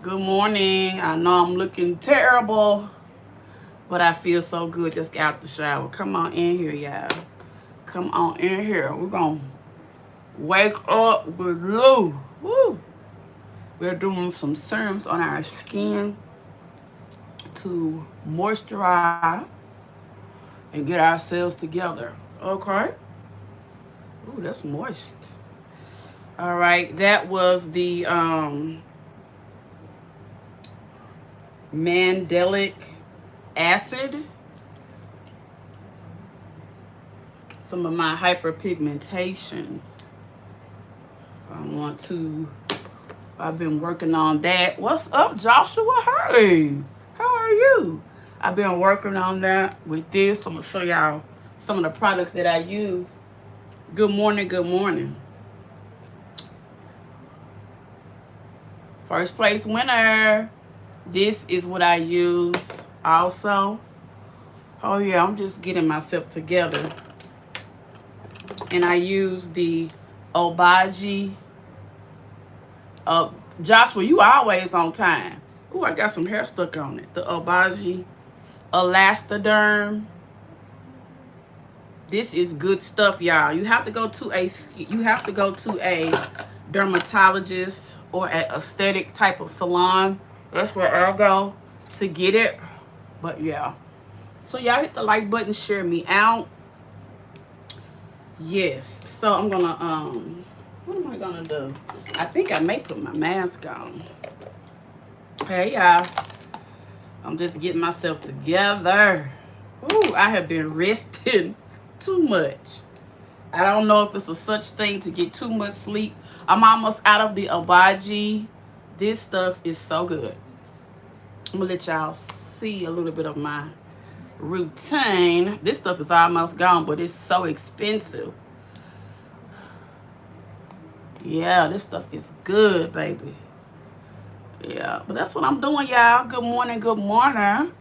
Good morning. I know I'm looking terrible, but I feel so good. Just got out the shower. Come on in here, y'all. Come on in here. We're going to wake up with Lou. Woo. We're doing some serums on our skin to moisturize and get ourselves together. Okay? Ooh, that's moist. All right. That was the mandelic acid. Some of my hyperpigmentation. I've been working on that. What's up, Joshua? Hey, how are you? I've been working on that with this. I'm going to show y'all some of the products that I use. Good morning, good morning. First place winner. This is what I use also. Oh yeah, I'm just getting myself together. And I use the Obagi. Joshua, you always on time. Ooh, I got some hair stuck on it. The Obagi Elastoderm. This is good stuff, y'all. You have to go to a dermatologist or an aesthetic type of salon. That's where I'll go to get it. But yeah. So y'all hit the like button, share me out. Yes. So I'm gonna what am I gonna do? I think I may put my mask on. Hey y'all. I'm just getting myself together. Ooh, I have been resting too much. I don't know if it's a such thing to get too much sleep. I'm almost out of the Obagi. This stuff is so good. I'm gonna let y'all see a little bit of my routine. This stuff is almost gone, but it's so expensive. Yeah, this stuff is good, baby. Yeah, but that's what I'm doing, y'all. Good morning, good morning.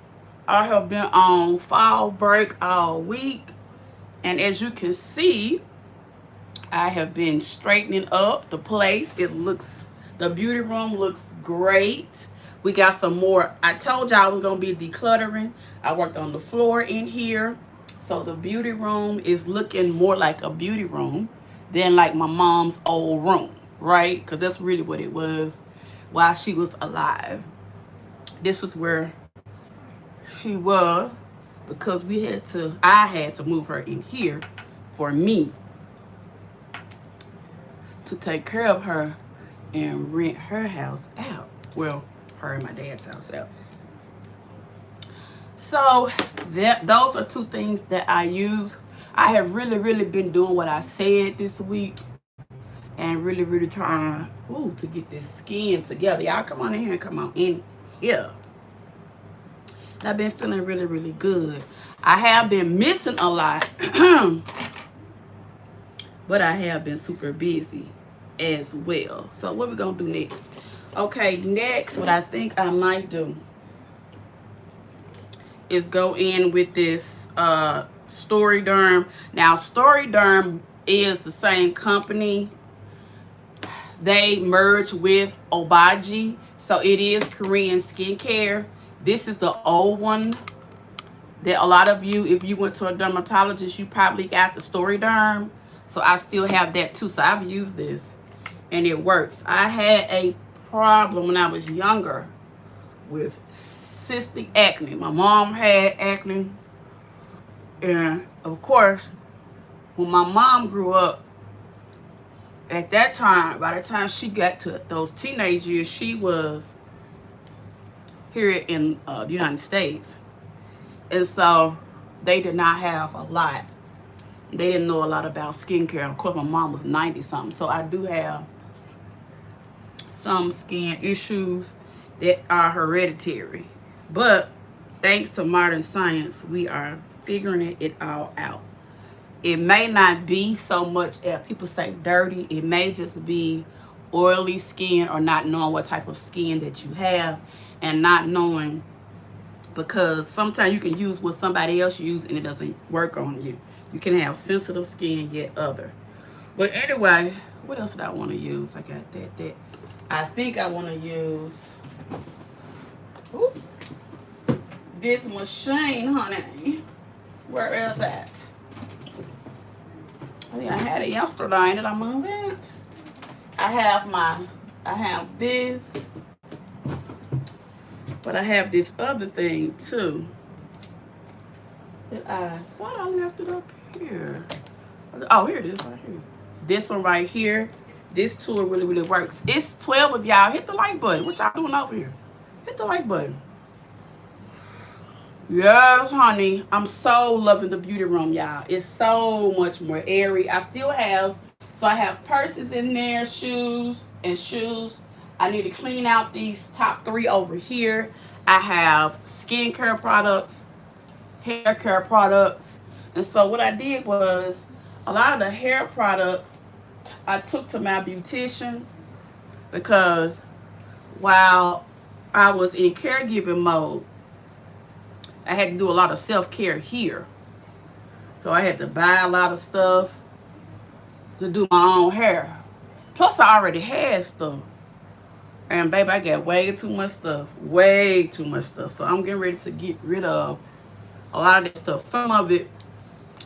I have been on fall break all week. And as you can see, I have been straightening up the place. The beauty room looks great. We got some more. I told y'all I was going to be decluttering. I worked on the floor in here. So the beauty room is looking more like a beauty room than like my mom's old room, right? Because that's really what it was while she was alive. This was where she was because I had to move her in here for me to take care of her and rent her house out. Well, her and my dad's house out. So those are two things that I use. I have really been doing what I said this week and really trying to get this skin together. Y'all come on in here and come on in here. And I've been feeling really good. I have been missing a lot, but I have been super busy as well. So what we gonna do next? Okay, next what I think I might do is go in with this Storyderm. Now Storyderm is the same company. They merged with Obagi, so it is Korean skincare. This is the old one that a lot of you, if you went to a dermatologist, you probably got the Storyderm. So I still have that too. So I've used this and it works. I had a problem when I was younger with cystic acne. My mom had acne. And of course, when my mom grew up, at that time, by the time she got to those teenage years, she was here in the United States. And so they did not have a lot. They didn't know a lot about skincare. Of course, my mom was 90-something. So I do have some skin issues that are hereditary. But thanks to modern science, we are figuring it all out. It may not be so much as people say dirty. It may just be oily skin or not knowing what type of skin that you have and not knowing, because sometimes you can use what somebody else uses and it doesn't work on you. You can have sensitive skin yet other. But anyway, what else did I want to use? I got that. I think I want to use this machine, honey. Where is that? I think I had it yesterday. Did I move it? I have this, but I have this other thing too that I thought I left it up here. Oh, here it is right here. This one right here. This tool really works. It's 12 of y'all. Hit the like button. What y'all doing over here? Hit the like button. Yes, honey. I'm so loving the beauty room, y'all. It's so much more airy. I have purses in there, shoes. I need to clean out these top 3 over here. I have skincare products, hair care products. And so what I did was a lot of the hair products I took to my beautician because while I was in caregiving mode, I had to do a lot of self-care here. So I had to buy a lot of stuff to do my own hair. Plus I already had stuff. And baby, I got way too much stuff. Way too much stuff. So I'm getting ready to get rid of a lot of that stuff. Some of it,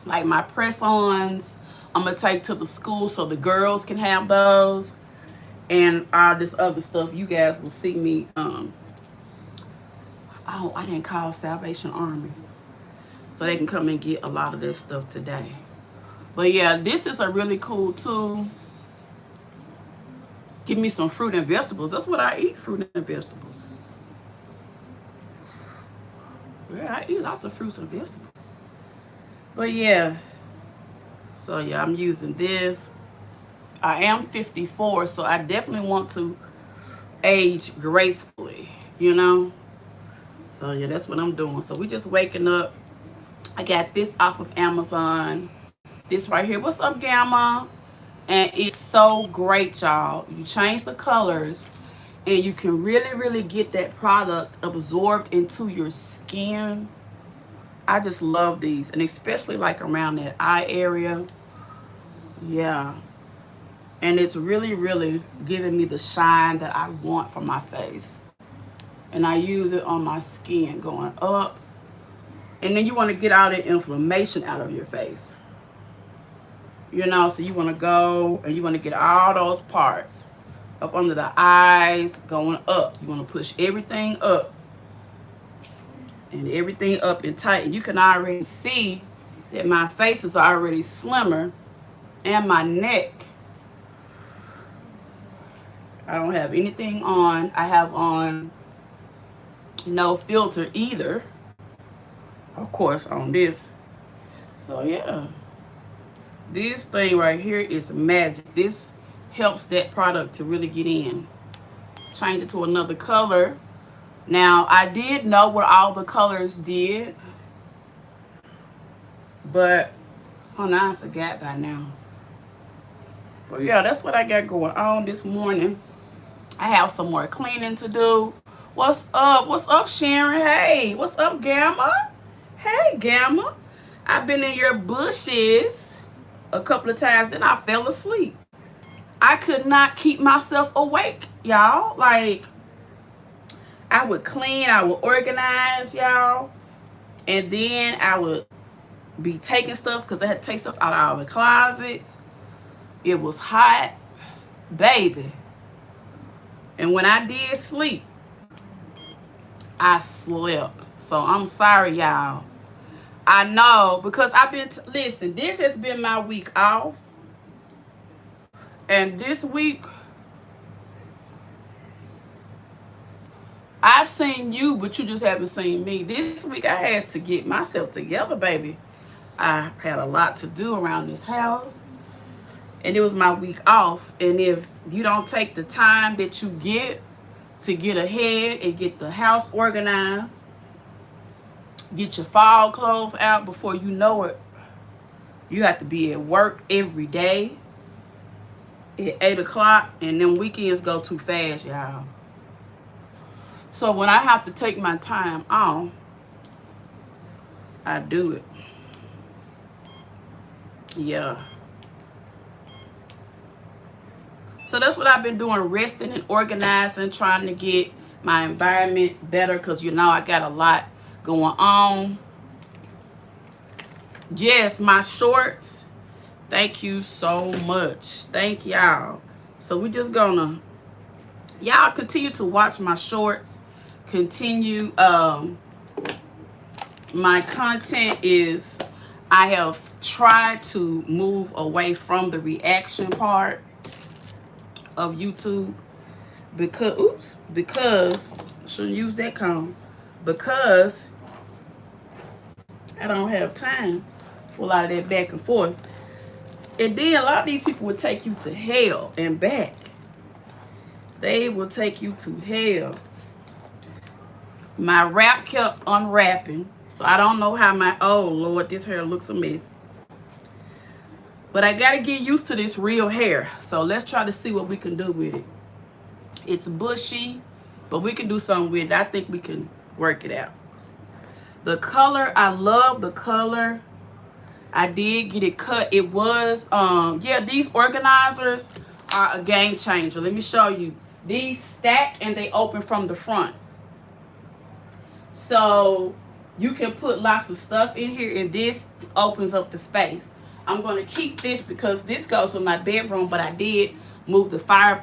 like my press-ons, I'm going to take to the school so the girls can have those. And all this other stuff, you guys will see me. Oh, I didn't call Salvation Army. So they can come and get a lot of this stuff today. But yeah, this is a really cool tool. Give me some fruit and vegetables. That's what I eat, fruit and vegetables. Yeah, I eat lots of fruits and vegetables. But yeah. So yeah, I'm using this. I am 54, so I definitely want to age gracefully, you know? So yeah, that's what I'm doing. So we just waking up. I got this off of Amazon. This right here. What's up, Gamma? And it's so great, y'all. You change the colors and you can really get that product absorbed into your skin. I just love these, and especially like around that eye area. Yeah. And it's really giving me the shine that I want for my face. And I use it on my skin going up. And then you want to get all the inflammation out of your face. You know, so you want to go and you want to get all those parts up under the eyes going up. You want to push everything up. And everything up and tight. And you can already see that my face is already slimmer. And my neck. I don't have anything on. I have on no filter either. Of course, on this. So yeah. This thing right here is magic. This helps that product to really get in. Change it to another color. Now, I did know what all the colors did. But, oh, now I forgot by now. But yeah, that's what I got going on this morning. I have some more cleaning to do. What's up? What's up, Sharon? Hey, what's up, Gamma? Hey, Gamma. I've been in your bushes a couple of times, then I fell asleep. I could not keep myself awake, y'all. Like, I would clean, I would organize, y'all. And then I would be taking stuff because I had to take stuff out of all the closets. It was hot, baby. And when I did sleep, I slept. So I'm sorry, y'all. I know, because I've been, listen, this has been my week off. And this week, I've seen you, but you just haven't seen me. This week, I had to get myself together, baby. I had a lot to do around this house. And it was my week off. And if you don't take the time that you get to get ahead and get the house organized, get your fall clothes out before you know it, you have to be at work every day at 8 o'clock, and them weekends go too fast, y'all. So when I have to take my time off, I do it. Yeah. So that's what I've been doing, resting and organizing, trying to get my environment better, because you know I got a lot going on. Yes, my shorts. Thank you so much. Thank y'all. So we're just gonna, y'all continue to watch my shorts. Continue. My content is, I have tried to move away from the reaction part of YouTube because shouldn't use that comb, because I don't have time for a lot of that back and forth. And then a lot of these people will take you to hell and back. They will take you to hell. My wrap kept unwrapping, so I don't know how my, oh Lord, this hair looks a mess. But I gotta get used to this real hair. So let's try to see what we can do with it. It's bushy, but we can do something with it. I think we can work it out. The color, I love the color. I did get it cut. It was, yeah, these organizers are a game changer. Let me show you. These stack and they open from the front. So you can put lots of stuff in here, and this opens up the space. I'm going to keep this because this goes with my bedroom, but I did move the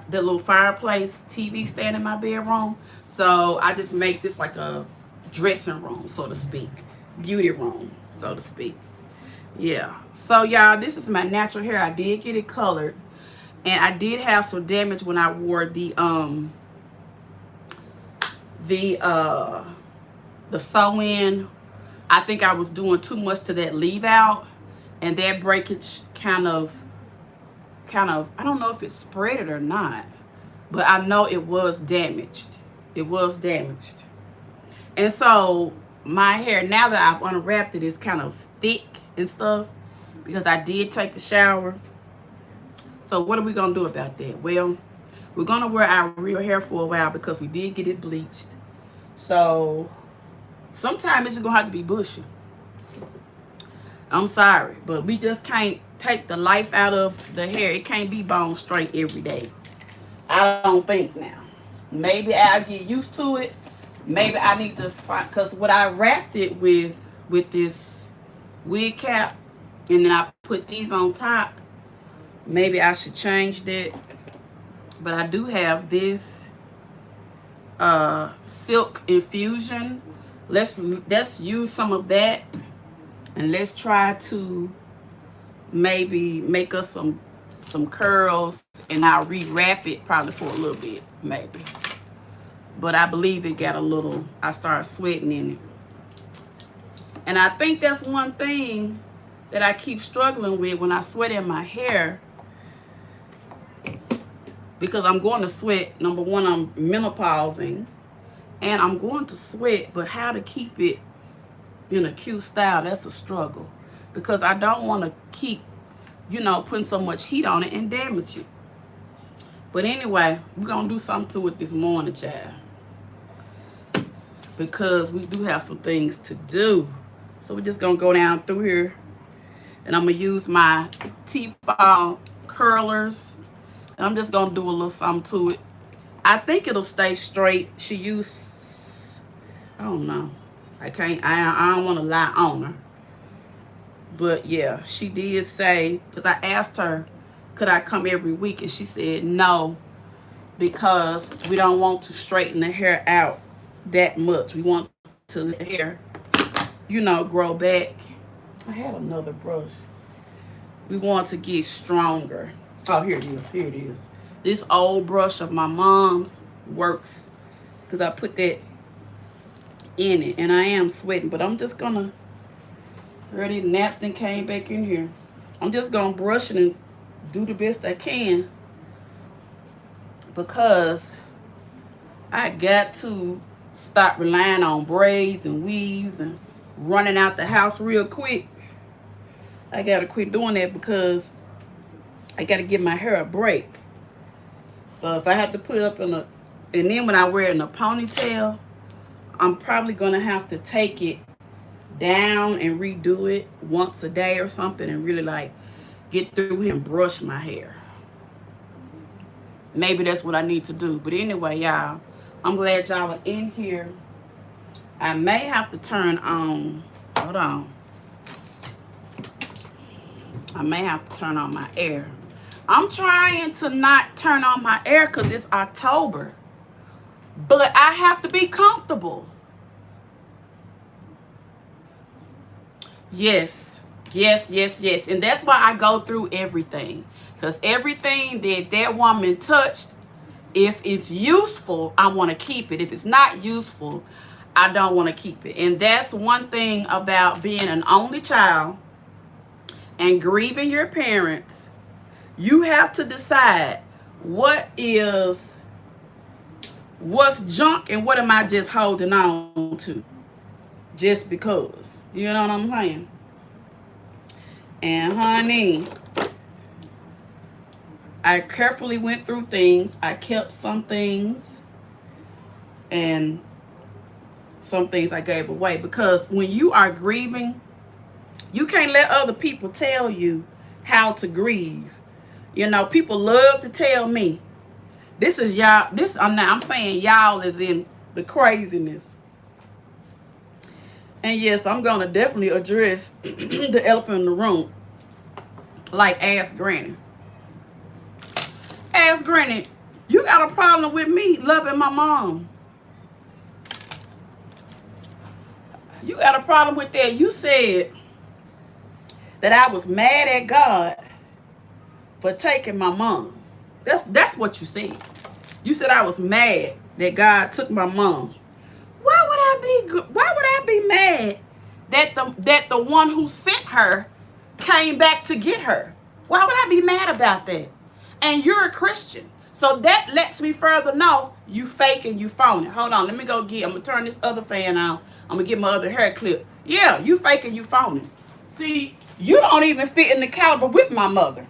little fireplace TV stand in my bedroom. So I just make this like a dressing room, so to speak. Beauty room, so to speak. Yeah. So y'all, this is my natural hair. I did get it colored, and I did have some damage when I wore the sew-in. I think I was doing too much to that leave out, and that breakage kind of, I don't know if it spread it or not, but I know it was damaged. It was damaged. And so my hair, now that I've unwrapped it, is kind of thick and stuff because I did take the shower. So what are we going to do about that? Well, we're going to wear our real hair for a while because we did get it bleached. So sometimes it's going to have to be bushy. I'm sorry, but we just can't take the life out of the hair. It can't be bone straight every day. I don't think now. Maybe I'll get used to it. Maybe I need to find, because what I wrapped it with this wig cap, and then I put these on top. Maybe I should change that. But I do have this silk infusion. Let's use some of that, and let's try to maybe make us some curls, and I'll rewrap it probably for a little bit, maybe. But I believe it got a little, I started sweating in it. And I think that's one thing that I keep struggling with when I sweat in my hair, because I'm going to sweat. Number one, I'm menopausing, and I'm going to sweat, but how to keep it in a cute style, that's a struggle, because I don't want to keep, you know, putting so much heat on it and damage it. But anyway, we're going to do something to it this morning, child, because we do have some things to do. So we're just going to go down through here, and I'm going to use my T-file curlers, and I'm just going to do a little something to it. I think it'll stay straight. She used, I don't know. I don't want to lie on her. But yeah, she did say, because I asked her, could I come every week? And she said no, because we don't want to straighten the hair out that much. We want to let the hair, you know, grow back. I had another brush. We want to get stronger. Oh, here it is. Here it is. This old brush of my mom's works, because I put that in it, and I am sweating, but I'm just gonna, already napkin came back in here. I'm just gonna brush it and do the best I can, because I got to stop relying on braids and weaves and running out the house real quick. I gotta quit doing that, because I gotta give my hair a break. So if I have to put it up in a, and then when I wear it in a ponytail, I'm probably gonna have to take it down and redo it once a day or something, and really like get through here and brush my hair. Maybe that's what I need to do. But anyway, y'all, I'm glad y'all are in here. I may have to turn on, hold on. I may have to turn on my air. I'm trying to not turn on my air because it's October. But I have to be comfortable. Yes, yes, yes, yes. And that's why I go through everything. Because everything that that woman touched, if it's useful, I want to keep it. If it's not useful, I don't want to keep it. And that's one thing about being an only child and grieving your parents. You have to decide what's junk and what am I just holding on to just because. You know what I'm saying? And honey, I carefully went through things. I kept some things and some things I gave away, because when you are grieving, you can't let other people tell you how to grieve. You know, people love to tell me, this is y'all, I'm saying y'all is in the craziness. And yes, I'm going to definitely address the elephant in the room. Like, ask Granny. Ask Granny, you got a problem with me loving my mom? You got a problem with that? You said that I was mad at God for taking my mom. That's what you said. You said I was mad that God took my mom. Why would I be mad that the one who sent her came back to get her? Why would I be mad about that? And you're a Christian. So that lets me further know you fake and you phony. Hold on, let me go I'm gonna turn this other fan on. I'm gonna get my other hair clip. Yeah, you fake and you phony. See, you don't even fit in the caliber with my mother.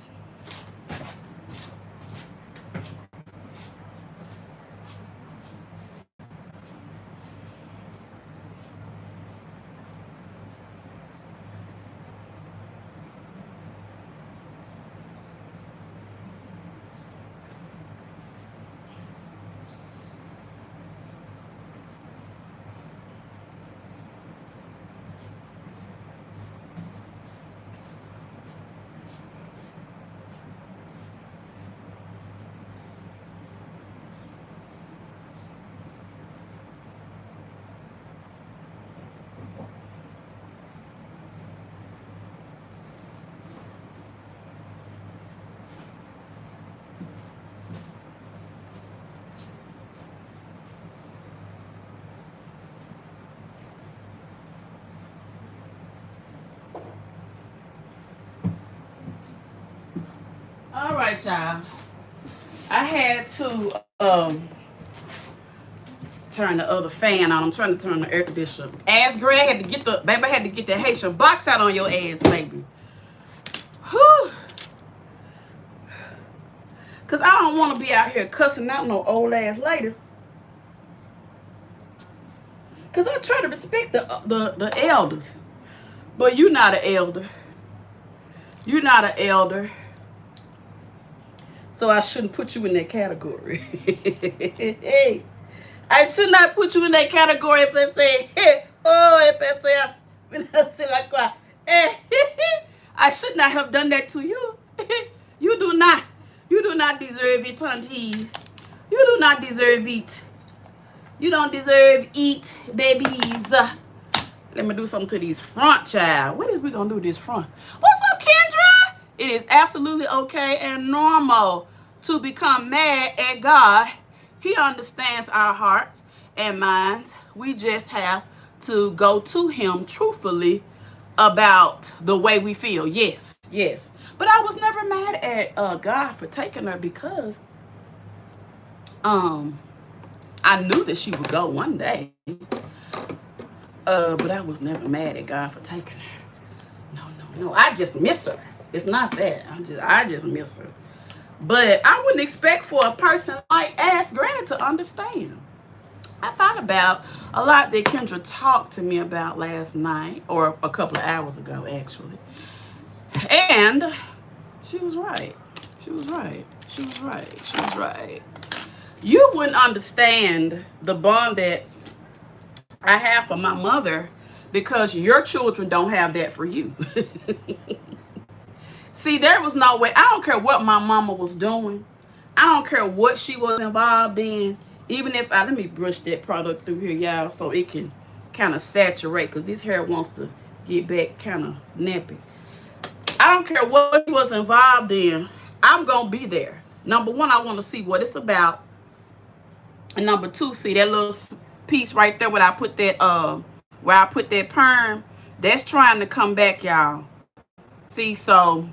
All right, y'all. I had to turn the other fan on. I'm trying to turn the air conditioner. Ass Granny had to get I had to get the Haitian box out on your ass, baby. Whew. Cause I don't want to be out here cussing out no old ass lady. Cause I try to respect the elders. But you're not an elder. You're not an elder. So I shouldn't put you in that category. Hey, I should not put you in that category if I say, hey, oh, if I say like what? I should not have done that to you. You do not deserve it, auntie. You do not deserve it. You don't deserve it, babies. Let me do something to these front, child. What is we gonna do with this front? What's up, Kendra? It is absolutely okay and normal to become mad at God. He understands our hearts and minds. We just have to go to him truthfully about the way we feel. Yes, yes. But I was never mad at God for taking her, because I knew that she would go one day. But I was never mad at God for taking her. No. I just miss her. It's not that. I just miss her. But I wouldn't expect for a person like Ask Granny to understand. I thought about a lot that Kendra talked to me about last night, or a couple of hours ago, actually. And she was right. She was right. She was right. She was right. You wouldn't understand the bond that I have for my mother because your children don't have that for you. See, there was no way. I don't care what my mama was doing. I don't care what she was involved in. Even if let me brush that product through here, y'all, so it can kind of saturate, because this hair wants to get back kind of nappy. I don't care what she was involved in. I'm going to be there. Number one, I want to see what it's about. And number two, see that little piece right there where I put that perm, that's trying to come back, y'all. See, so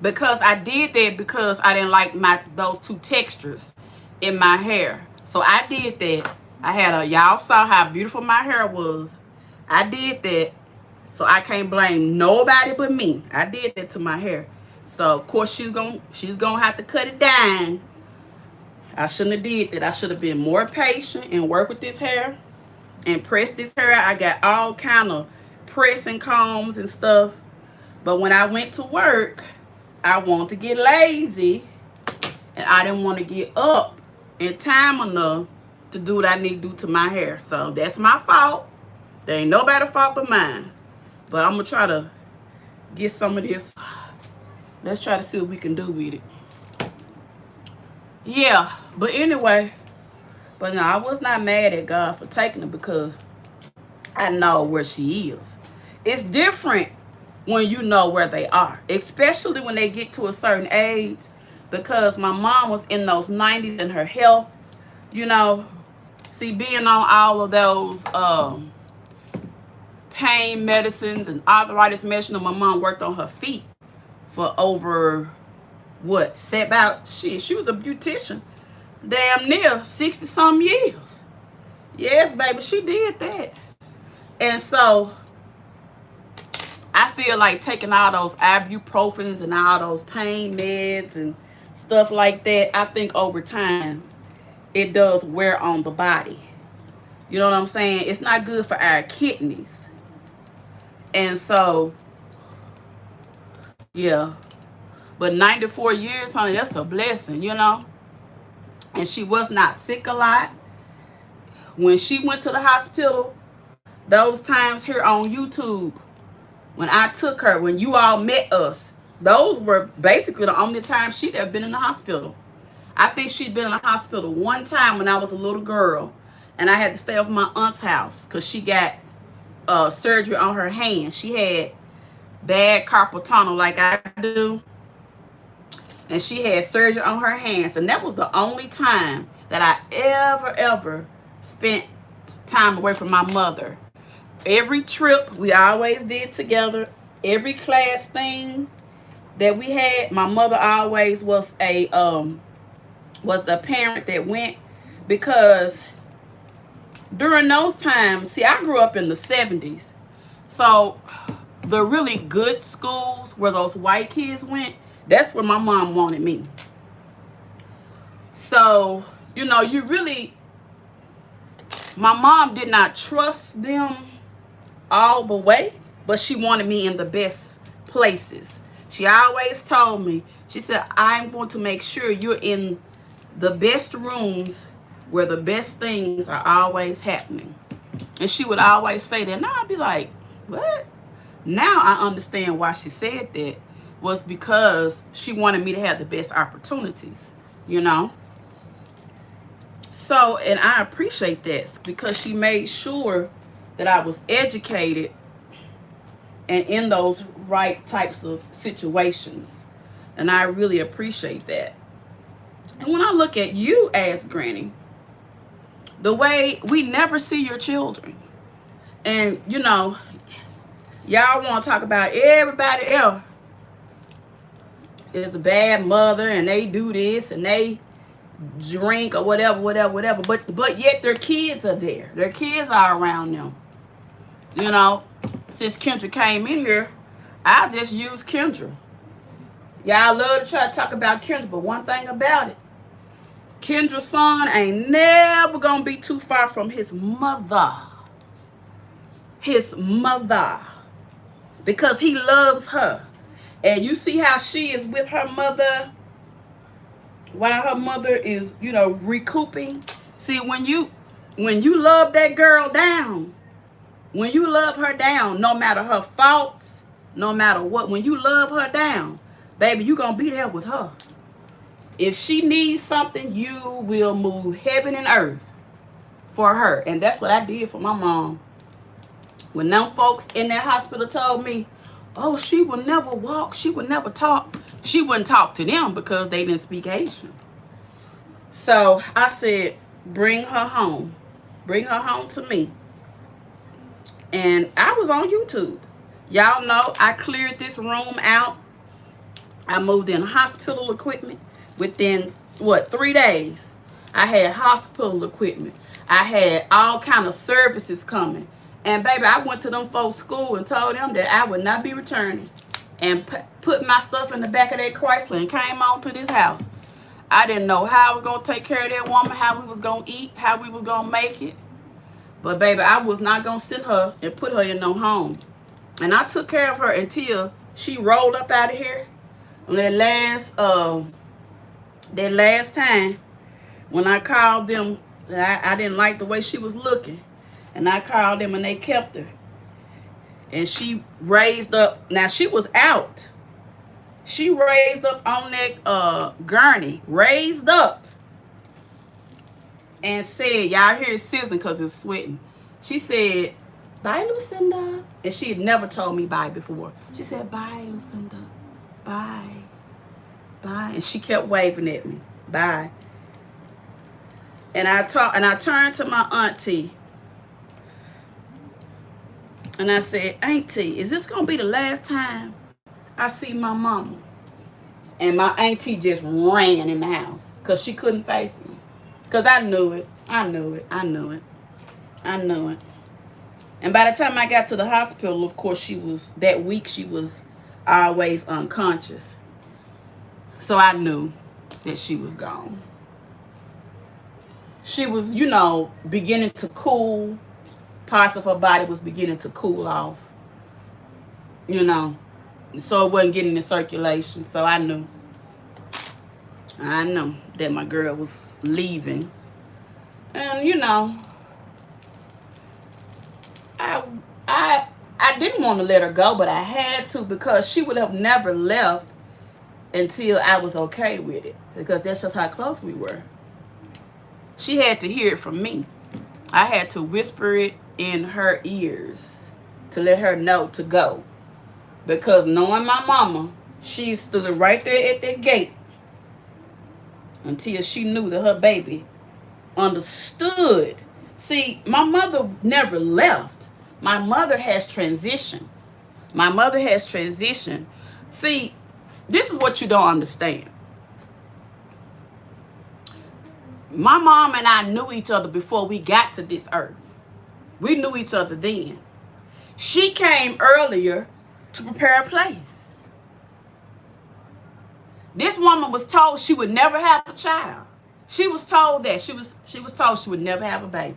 because I did that because I didn't like those two textures in my hair. So I did that. I had y'all saw how beautiful my hair was. I did that. So I can't blame nobody but me. I did that to my hair. So of course she's gonna have to cut it down. I shouldn't have did that. I should have been more patient and work with this hair and press this hair out. I got all kind of pressing combs and stuff. But when I went to work, I wanted to get lazy, and I didn't want to get up in time enough to do what I need to do to my hair. So that's my fault. There ain't nobody's fault but mine. But I'm going to try to get some of this. Let's try to see what we can do with it. Yeah, but anyway, but no, I was not mad at God for taking it because I know where she is. It's different when you know where they are, especially when they get to a certain age, because my mom was in those 90s and her health, you know, see, being on all of those pain medicines and arthritis medicine, my mom worked on her feet for over she was a beautician damn near 60 some years. Yes, baby, she did that. And so I feel like taking all those ibuprofens and all those pain meds and stuff like that, I think over time it does wear on the body. You know what I'm saying? It's not good for our kidneys. And so, yeah. But 94 years, honey, that's a blessing, you know? And she was not sick a lot. When she went to the hospital, those times here on YouTube, when I took her, when you all met us, those were basically the only times she'd ever been in the hospital. I think she'd been in the hospital one time when I was a little girl, and I had to stay over my aunt's house because she got surgery on her hand. She had bad carpal tunnel like I do, and she had surgery on her hands, and that was the only time that I ever spent time away from my mother. Every trip we always did together, every class thing that we had, my mother always was the parent that went, because during those times, see, I grew up in the 70s, so the really good schools where those white kids went, that's where my mom wanted me. So, you know, my mom did not trust them all the way, but she wanted me in the best places. She always told me, she said, I'm going to make sure you're in the best rooms where the best things are always happening. And she would always say that. And I'd be like, what? Now I understand why she said that, was because she wanted me to have the best opportunities, you know? So, and I appreciate that because she made sure that I was educated and in those right types of situations. And I really appreciate that. And when I look at you as Granny, the way we never see your children, and you know, y'all want to talk about everybody else is a bad mother and they do this and they drink or whatever, but yet their kids are there. Their kids are around them. You know, since Kendra came in here, I just use Kendra. Y'all love to try to talk about Kendra, but one thing about it, Kendra's son ain't never gonna be too far from his mother. His mother. Because he loves her. And you see how she is with her mother while her mother is, you know, recouping. See, when you when you love that girl down, when you love her down, no matter her faults, no matter what, when you love her down, baby, you gonna be there with her. If she needs something, you will move heaven and earth for her. And that's what I did for my mom. When them folks in that hospital told me, oh, she will never walk, she would never talk, she wouldn't talk to them because they didn't speak Haitian. So I said, bring her home. Bring her home to me. And I was on YouTube. Y'all know I cleared this room out. I moved in hospital equipment within, 3 days. I had hospital equipment. I had all kind of services coming. And baby, I went to them folks' school and told them that I would not be returning. And put my stuff in the back of that Chrysler and came on to this house. I didn't know how I was going to take care of that woman, how we was going to eat, how we was going to make it. But baby, I was not going to send her and put her in no home. And I took care of her until she rolled up out of here. And that last time when I called them, I didn't like the way she was looking. And I called them and they kept her. And she raised up. Now she was out. She raised up on that gurney. Raised up. And said, y'all hear it sizzling because it's sweating. She said, bye, Lucinda. And she had never told me bye before. She said, bye, Lucinda. Bye. Bye. And she kept waving at me. Bye. And I turned to my auntie. And I said, Auntie, is this going to be the last time I see my mama? And my auntie just ran in the house because she couldn't face me. Because I knew it. I knew it. I knew it. I knew it. And by the time I got to the hospital, of course, that week she was always unconscious. So I knew that she was gone. She was, beginning to cool. Parts of her body was beginning to cool off. So it wasn't getting the circulation. So I knew that my girl was leaving. And, I didn't want to let her go, but I had to because she would have never left until I was okay with it. Because that's just how close we were. She had to hear it from me. I had to whisper it in her ears to let her know to go. Because knowing my mama, she stood right there at that gate until she knew that her baby understood. See, my mother never left. My mother has transitioned. My mother has transitioned. See, this is what you don't understand. My mom and I knew each other before we got to this earth. We knew each other then. She came earlier to prepare a place. This woman was told she would never have a child. She was told that. She was told she would never have a baby.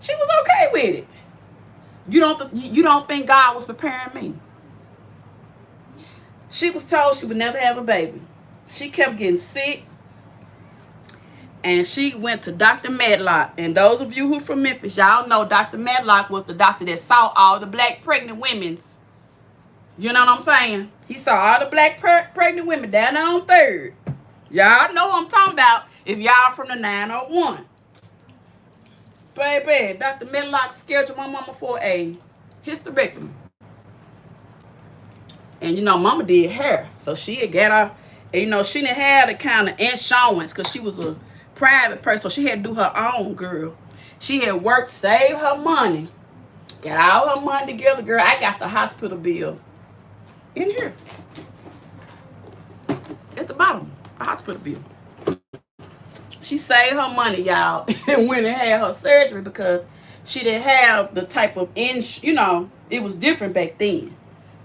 She was okay with it. You don't think God was preparing me? She was told she would never have a baby. She kept getting sick. And she went to Dr. Medlock. And those of you who from Memphis, y'all know Dr. Medlock was the doctor that saw all the black pregnant women's. You know what I'm saying? He saw all the black pregnant women down there on 3rd. Y'all know what I'm talking about if y'all from the 901. Baby, Dr. Medlock scheduled my mama for a hysterectomy. And mama did hair. So she had got her, she didn't have the kind of insurance because she was a private person. So she had to do her own, girl. She had worked, saved her money, got all her money together, girl. I got the hospital bill in here. At the bottom, a hospital bill. She saved her money, y'all, and went and had her surgery because she didn't have the type of, it was different back then.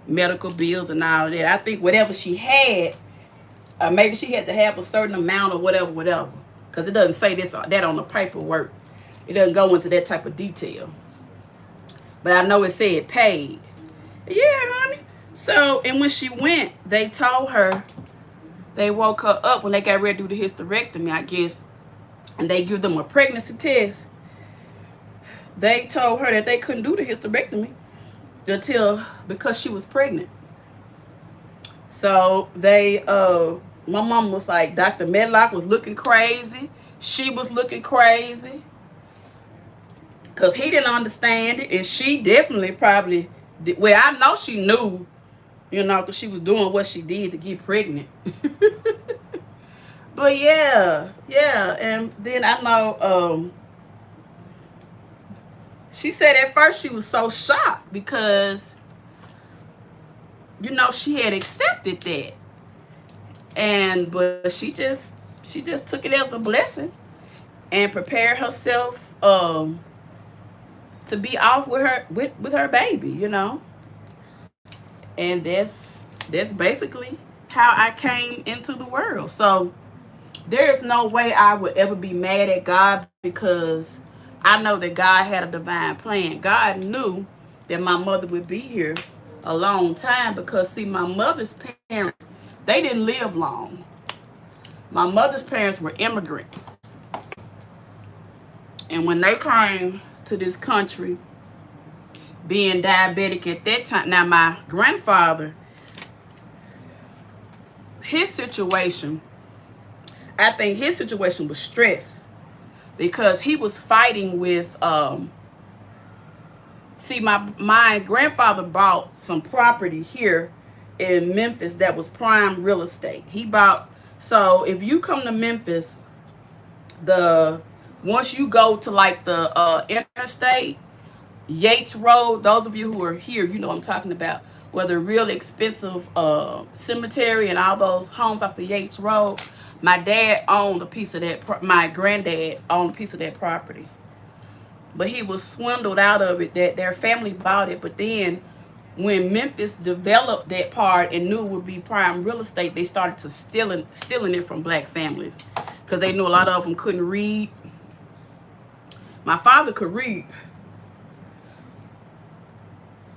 Medical bills and all of that. I think whatever she had, maybe she had to have a certain amount or whatever. Because it doesn't say this or that on the paperwork. It doesn't go into that type of detail. But I know it said paid. Yeah, honey. So, and when she went, they told her, they woke her up when they got ready to do the hysterectomy, I guess. and they give them a pregnancy test, they told her that they couldn't do the hysterectomy until because she was pregnant. So my mom was like, Dr. Medlock was looking crazy. She was looking crazy because he didn't understand it, and she definitely probably did. Well, I know she knew, because she was doing what she did to get pregnant. But yeah, and then I know she said at first she was so shocked because she had accepted that, but she just took it as a blessing and prepared herself to be off with her baby. And that's basically how I came into the world. So there is no way I would ever be mad at God, because I know that God had a divine plan. God knew that my mother would be here a long time, because see, my mother's parents, they didn't live long. My mother's parents were immigrants. And when they came to this country, being diabetic at that time, now my grandfather, I think his situation was stress, because he was fighting with see, my grandfather bought some property here in Memphis that was prime real estate. So if you come to Memphis, once you go to like the interstate, Yates Road, those of you who are here, you know what I'm talking about, where the real expensive cemetery and all those homes off of Yates Road, my dad owned a piece of that, my granddad owned a piece of that property. But he was swindled out of it. That their family bought it, but then when Memphis developed that part and knew it would be prime real estate, they started to stealing it from black families, because they knew a lot of them couldn't read. My father could read,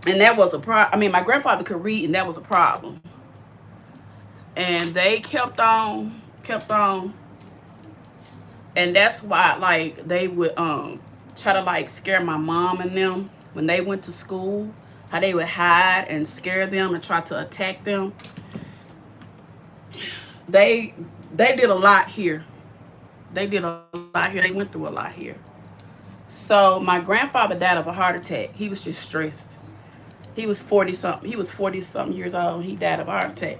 and that was a problem. I mean, my grandfather could read, and that was a problem. And they kept on, and that's why, like, they would try to like scare my mom and them when they went to school. How they would hide and scare them and try to attack them. They did a lot here. They went through a lot here. So my grandfather died of a heart attack. He was just stressed. He was 40 something. He was 40 something years old. He died of a heart attack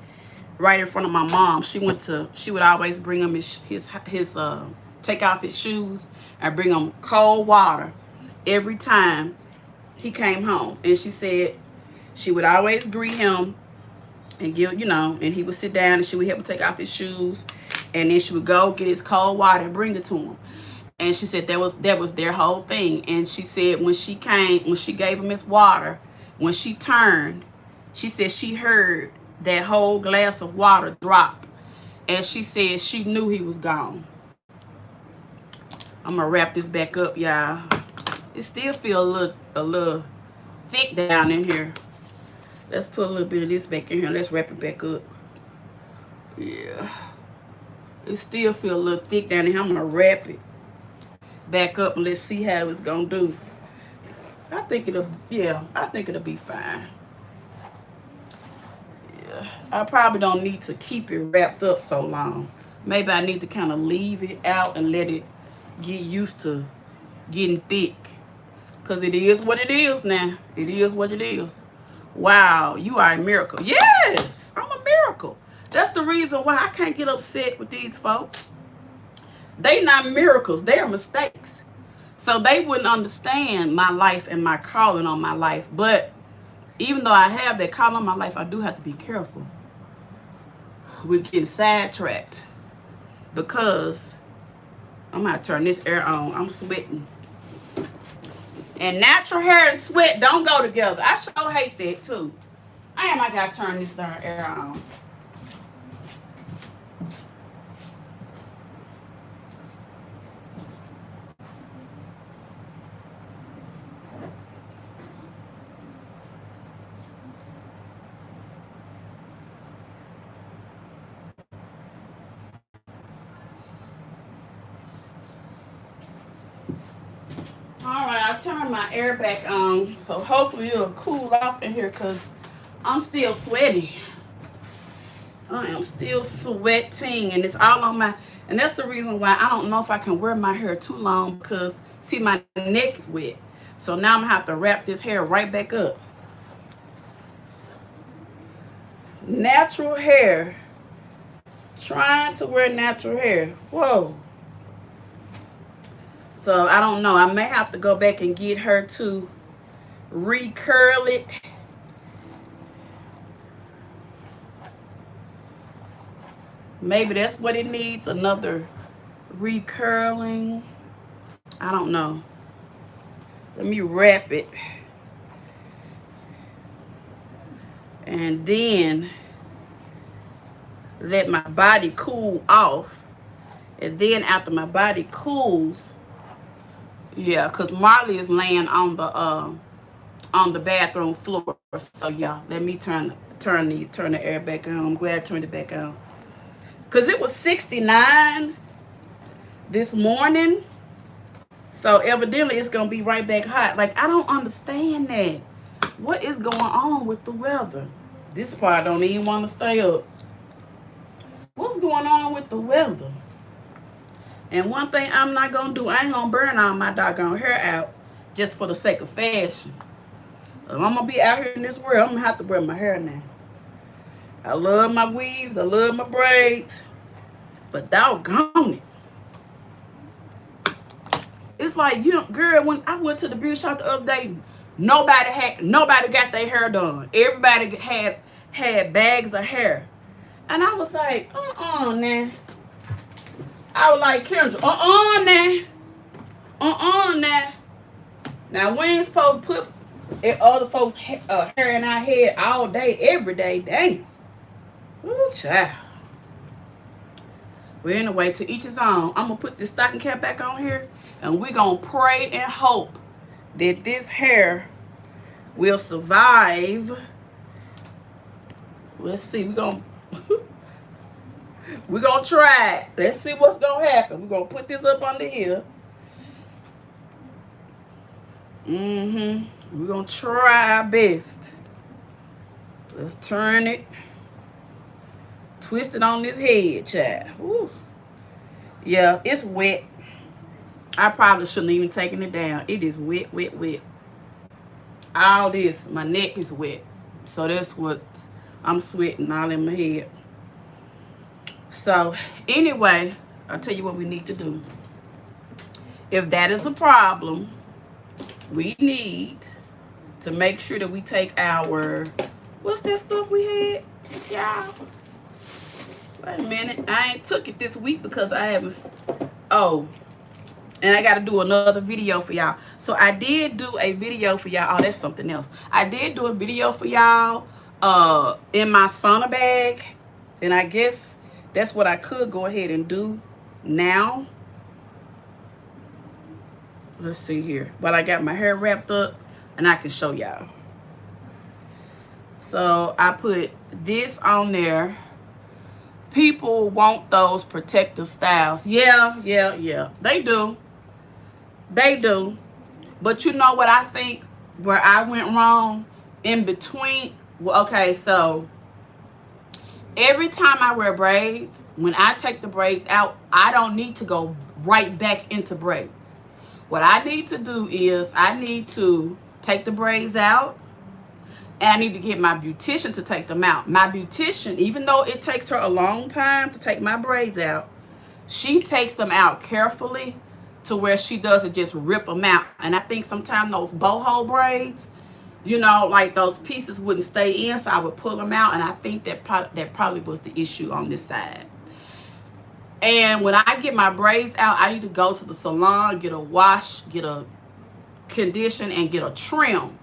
right in front of my mom. She would always bring him his take off his shoes and bring him cold water every time he came home. And she said she would always greet him and and he would sit down, and she would help him take off his shoes, and then she would go get his cold water and bring it to him. And she said that was their whole thing. And she said when she gave him his water, when she turned, she said she heard that whole glass of water drop, and she said she knew he was gone. I'm gonna wrap this back up, y'all. It still feel a little thick down in here. Let's put a little bit of this back in here. Let's wrap it back up. Yeah. It still feel a little thick down in here. I'm gonna wrap it back up and let's see how it's gonna do. I think it'll be fine. Yeah. I probably don't need to keep it wrapped up so long. Maybe I need to kind of leave it out and let it get used to getting thick, because it is what it is now. It is what it is. Wow, you are a miracle. Yes, I'm a miracle. That's the reason why I can't get upset with these folks. They not miracles, they are mistakes. So they wouldn't understand my life and my calling on my life. But even though I have that calling on my life, I do have to be careful. We're getting sidetracked, because I'm going to turn this air on. I'm sweating. And natural hair and sweat don't go together. I sure hate that too. I got to turn this darn air on. I turned my air back on, so hopefully it'll cool off in here because I'm still sweaty. I am still sweating, and it's all on my, and that's the reason why I don't know if I can wear my hair too long because, see, my neck is wet. So now I'm going to have to wrap this hair right back up. Natural hair. Trying to wear natural hair. Whoa. So I don't know. I may have to go back and get her to recurl it. Maybe that's what it needs, another recurling. I don't know. Let me wrap it. And then let my body cool off. And then after my body cools, yeah, because Marley is laying on the bathroom floor. So yeah, let me turn the air back on. I'm glad I turned it back on. Because it was 69 this morning. So evidently it's going to be right back hot. Like, I don't understand that. What is going on with the weather? This part don't even want to stay up. What's going on with the weather? And one thing I'm not going to do, I ain't going to burn all my doggone hair out just for the sake of fashion. If I'm going to be out here in this world, I'm going to have to wear my hair now. I love my weaves. I love my braids. But doggone it. It's like, you know, girl, when I went to the beauty shop the other day, nobody got their hair done. Everybody had bags of hair. And I was like, nah. I was like, Kendra, nah. Now, we ain't supposed to put other folks' hair in our head all day, every day. Damn. Ooh, child. Well, anyway, to each his own. I'm going to put this stocking cap back on here, and we're going to pray and hope that this hair will survive. Let's see. We're going to try it. Let's see what's going to happen. We're going to put this up under here. We're going to try our best. Let's turn it. Twist it on this head, child. Woo. Yeah, it's wet. I probably shouldn't even taken it down. It is wet, wet, wet. All this, my neck is wet. So that's what I'm sweating all in my head. So anyway, I'll tell you what we need to do. If that is a problem, we need to make sure that we take our, what's that stuff we had, y'all? Wait a minute. I ain't took it this week because I haven't. Oh, and I got to do another video for y'all. So I did do a video for y'all. Oh, that's something else. I did do a video for y'all in my sauna bag. And I guess that's what I could go ahead and do now. Let's see here. But I got my hair wrapped up and I can show y'all. So I put this on there. People want those protective styles. Yeah. They do. They do. But you know what I think where I went wrong? In between. Well, okay, so every time I wear braids, when I take the braids out, I don't need to go right back into braids. What I need to do is I need to take the braids out. And I need to get my beautician to take them out. My beautician, even though it takes her a long time to take my braids out, she takes them out carefully to where she doesn't just rip them out. And I think sometimes those boho braids, you know, like those pieces wouldn't stay in, so I would pull them out. And I think that probably was the issue on this side. And when I get my braids out, I need to go to the salon, get a wash, get a condition, and get a trim.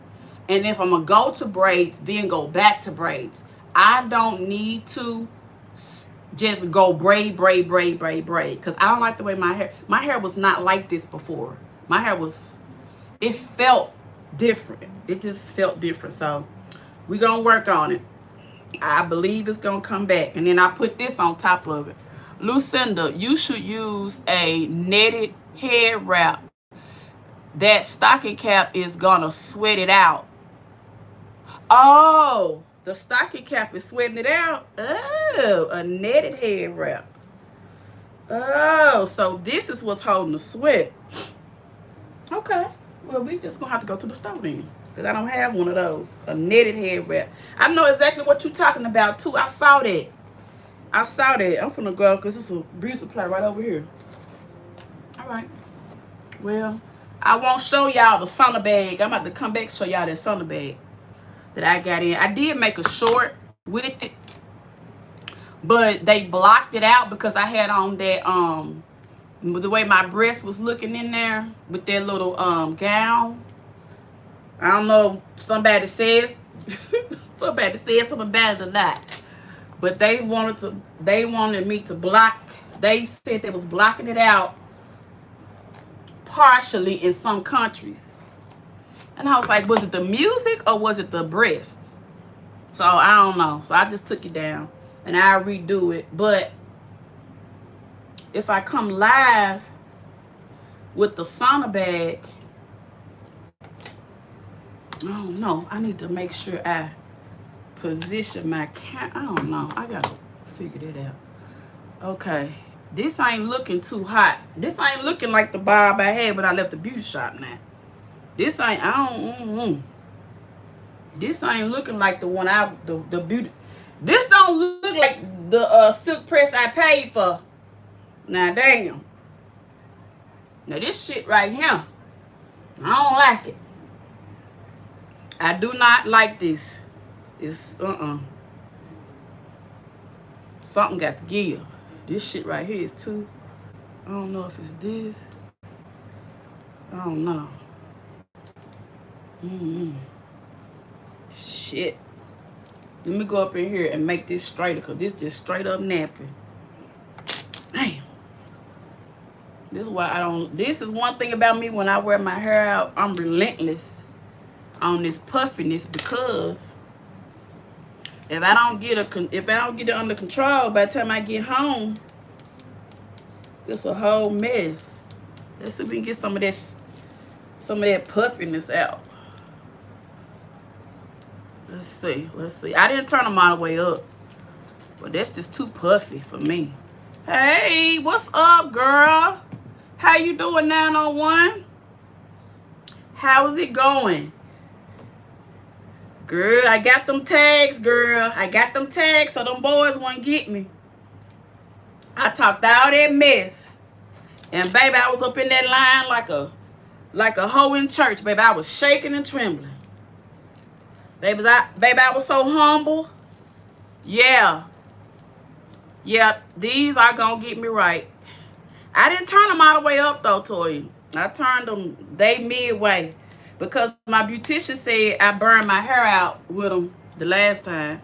And if I'm going to go to braids, then go back to braids. I don't need to just go braid. Because I don't like the way my hair was not like this before. My hair was, it felt different. It just felt different. So we're going to work on it. I believe it's going to come back. And then I put this on top of it. Lucinda, you should use a netted head wrap that stocking cap is gonna sweat it out. Oh, the stocking cap is sweating it out. Oh, a netted head wrap. Oh, so this is what's holding the sweat. Okay. Well, we just gonna have to go to the store then, because I don't have one of those. A netted head wrap. I know exactly what you're talking about too. I saw that. I'm finna go because it's a beauty supply right over here. All right. Well, I won't show y'all the sauna bag. I'm about to come back and show y'all that sauna bag that I got in. I did make a short with it, but they blocked it out because I had on that the way my breast was looking in there with that little gown. I don't know if somebody says something about it or not, but they wanted me to block. They said they was blocking it out partially in some countries, and I was like, was it the music or was it the breasts? So I don't know. So I just took it down and I'll redo it. But if I come live with the sauna bag, oh no, I need to make sure I position my I don't know. I gotta figure that out. Okay, this ain't looking too hot. This ain't looking like the bob I had when I left the beauty shop now. This ain't, this ain't looking like the one the beauty. This don't look like the silk press I paid for. Now damn. Now this shit right here, I don't like it. I do not like this. It's something got to give. This shit right here is too. I don't know if it's this. I don't know. Shit. Let me go up in here and make this straighter, because this just straight up napping. Damn. This is why I don't. This is one thing about me when I wear my hair out. I'm relentless on this puffiness, because if I don't get it under control by the time I get home, it's a whole mess. Let's see if we can get some of that puffiness out. Let's see. I didn't turn them all the way up, but that's just too puffy for me. Hey, what's up, girl? How you doing, 901? How's it going? Girl, I got them tags, girl. I got them tags so them boys won't get me. I talked all that mess. And baby, I was up in that line like a hoe in church, baby. I was shaking and trembling. Baby, I was so humble. Yeah. Yeah, these are gonna get me right. I didn't turn them all the way up though, Toya. I turned them they midway, because my beautician said I burned my hair out with them the last time.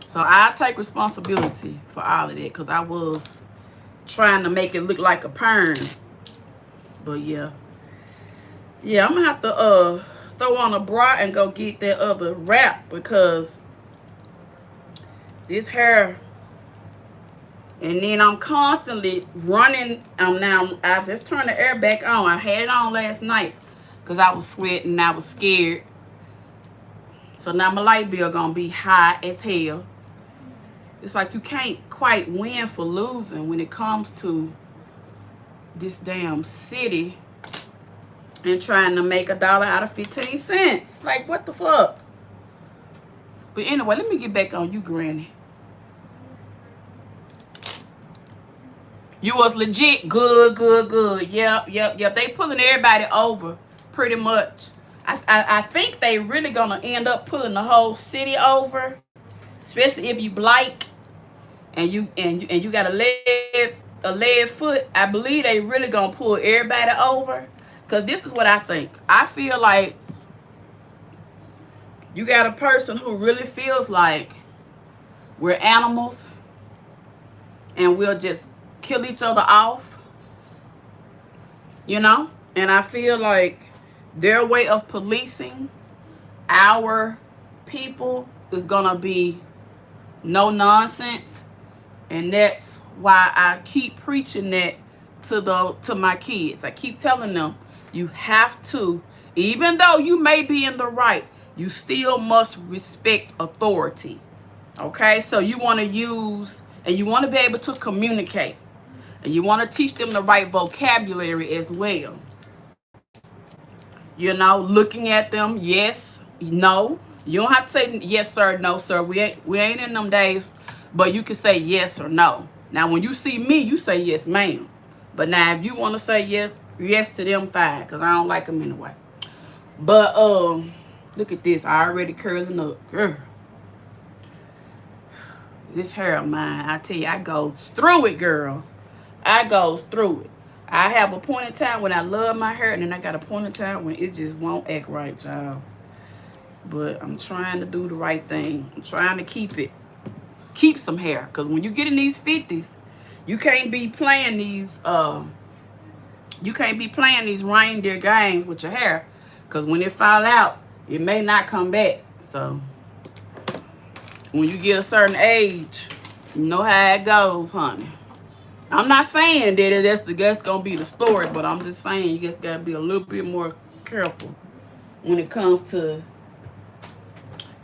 So I take responsibility for all of that, because I was trying to make it look like a perm. But yeah. Yeah, I'm gonna have to throw on a bra and go get that other wrap, because this hair, and then I'm constantly running. Now I just turned the air back on. I had it on last night because I was sweating and I was scared. So now my light bill gonna be high as hell. It's like you can't quite win for losing when it comes to this damn city and trying to make $1 out of 15 cents. Like, what the fuck? But anyway, let me get back on you, Granny. You was legit good. Yep. They pulling everybody over pretty much. I think they really gonna end up pulling the whole city over, especially if you black and you got a lead foot. I believe they really gonna pull everybody over, because this is what I think. I feel like you got a person who really feels like we're animals and we'll just kill each other off, you know? And I feel like their way of policing our people is gonna be no nonsense. And that's why I keep preaching that to my kids. I keep telling them, you have to, even though you may be in the right, you still must respect authority. Okay, so you want to use, and you want to be able to communicate, and you want to teach them the right vocabulary as well. You know, looking at them, yes, no. You don't have to say yes sir, no sir. We ain't in them days, but you can say yes or no. Now when you see me, you say yes ma'am. But now if you want to say yes to them, fine, because I don't like them anyway. But look at this. I already curling up. Girl. This hair of mine, I tell you, I goes through it, girl. I goes through it. I have a point in time when I love my hair, and then I got a point in time when it just won't act right, y'all. But I'm trying to do the right thing. I'm trying to keep some hair. Because when you get in these 50s, you can't be playing these reindeer games with your hair. Because when it fall out, it may not come back. So when you get a certain age, you know how it goes, honey. I'm not saying that that's gonna be the story, but I'm just saying you just gotta be a little bit more careful when it comes to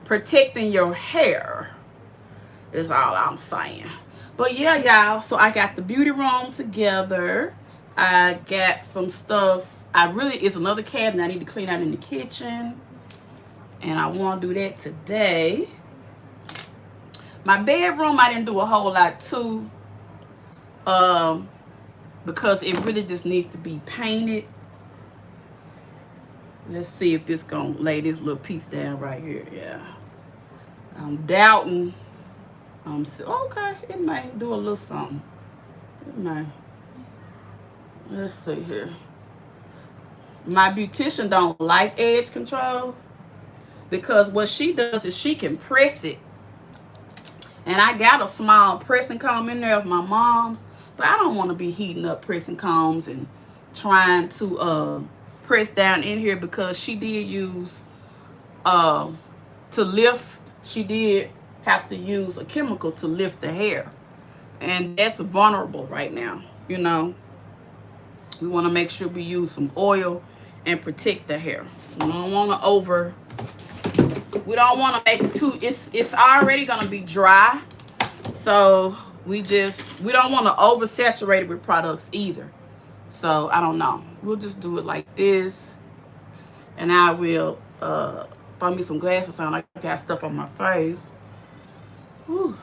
protecting your hair. Is all I'm saying. But yeah, y'all. So I got the beauty room together. I got some stuff. It's another cabinet I need to clean out in the kitchen, and I want to do that today. My bedroom, I didn't do a whole lot too. Because it really just needs to be painted. Let's see if this gonna lay this little piece down right here. Yeah, I'm doubting. Okay, it may do a little something. It may. Let's see here. My beautician don't like edge control because what she does is she can press it. And I got a small pressing comb in there of my mom's. But I don't want to be heating up pressing combs and trying to press down in here because she did use, to lift, she did have to use a chemical to lift the hair. And that's vulnerable right now, you know. We want to make sure we use some oil and protect the hair. We don't want to make it too, it's already going to be dry. So we don't want to oversaturate it with products either. So I don't know. We'll just do it like this. And I will throw me some glasses on. I got stuff on my face. Whew.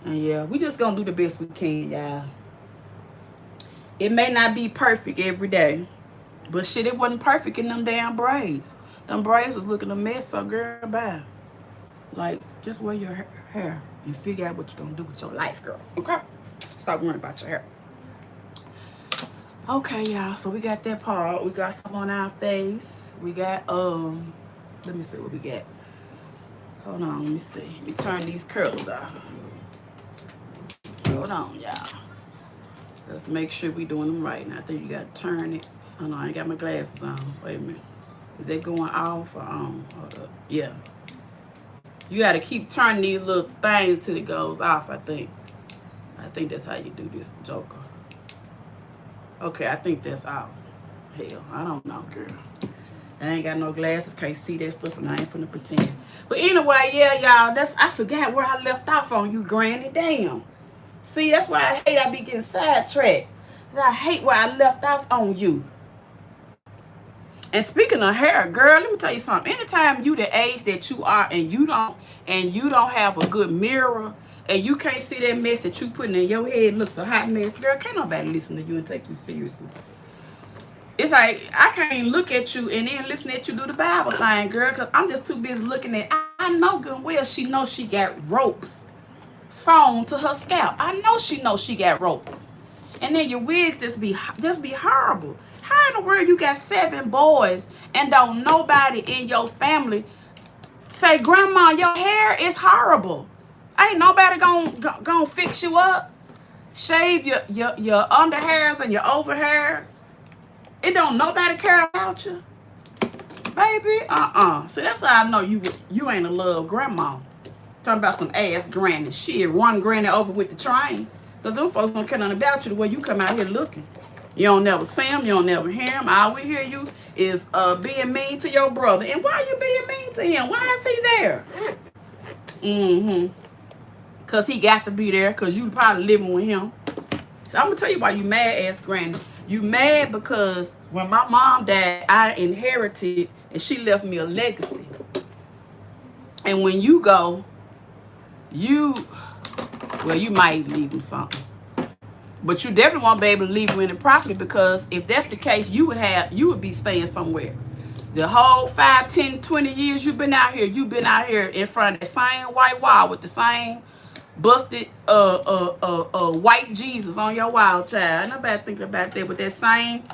And yeah, we just gonna do the best we can, y'all. It may not be perfect every day. But shit, it wasn't perfect in them damn braids. Them braids was looking a mess, so girl, bye. Like, just wear your hair and figure out what you're gonna do with your life, girl. Okay? Stop worrying about your hair. Okay, y'all. So we got that part. We got some on our face. We got let me see what we got. Hold on, let me see. Let me turn these curls off. Hold on, y'all. Let's make sure we doing them right. Now I think you gotta turn it. Oh no, I ain't got my glasses on. Wait a minute. Is it going off or on? Hold up. Yeah. You got to keep turning these little things till it goes off, I think. I think that's how you do this, Joker. Okay, I think that's off. Hell, I don't know, girl. I ain't got no glasses, can't see that stuff, and I ain't finna pretend. But anyway, yeah, y'all, I forgot where I left off on you, Granny. Damn. See, that's why I hate I be getting sidetracked. I hate where I left off on you. And speaking of hair, girl, let me tell you something. Anytime you the age that you are and you don't have a good mirror and you can't see that mess that you putting in your head looks a hot mess, girl, can't nobody listen to you and take you seriously. It's like I can't look at you and then listen at you do the Bible thing, girl, because I'm just too busy looking at. I know good and well she knows she got ropes sewn to her scalp. I know she knows she got ropes. And then your wigs just be horrible. How in the world you got 7 boys and don't nobody in your family say, Grandma, your hair is horrible. Ain't nobody gonna fix you up? Shave your underhairs and your overhairs. It don't nobody care about you, baby. See, that's how I know you ain't a little grandma. Talking about some ass granny. Shit, one granny over with the train. Because them folks don't care nothing about you the way you come out here looking. You don't never see him. You don't never hear him. All we hear you is being mean to your brother. And why are you being mean to him? Why is he there? Mm-hmm. Because he got to be there because you probably living with him. So I'm going to tell you why you mad, ass granny. You mad because when my mom died, I inherited and she left me a legacy. And when you go, you might leave him something. But you definitely won't be able to leave him any property, because if that's the case, you would be staying somewhere. The whole 5, 10, 20 years you've been out here in front of the same white wall with the same busted white Jesus on your wall, child. Nobody thinking about that, with that same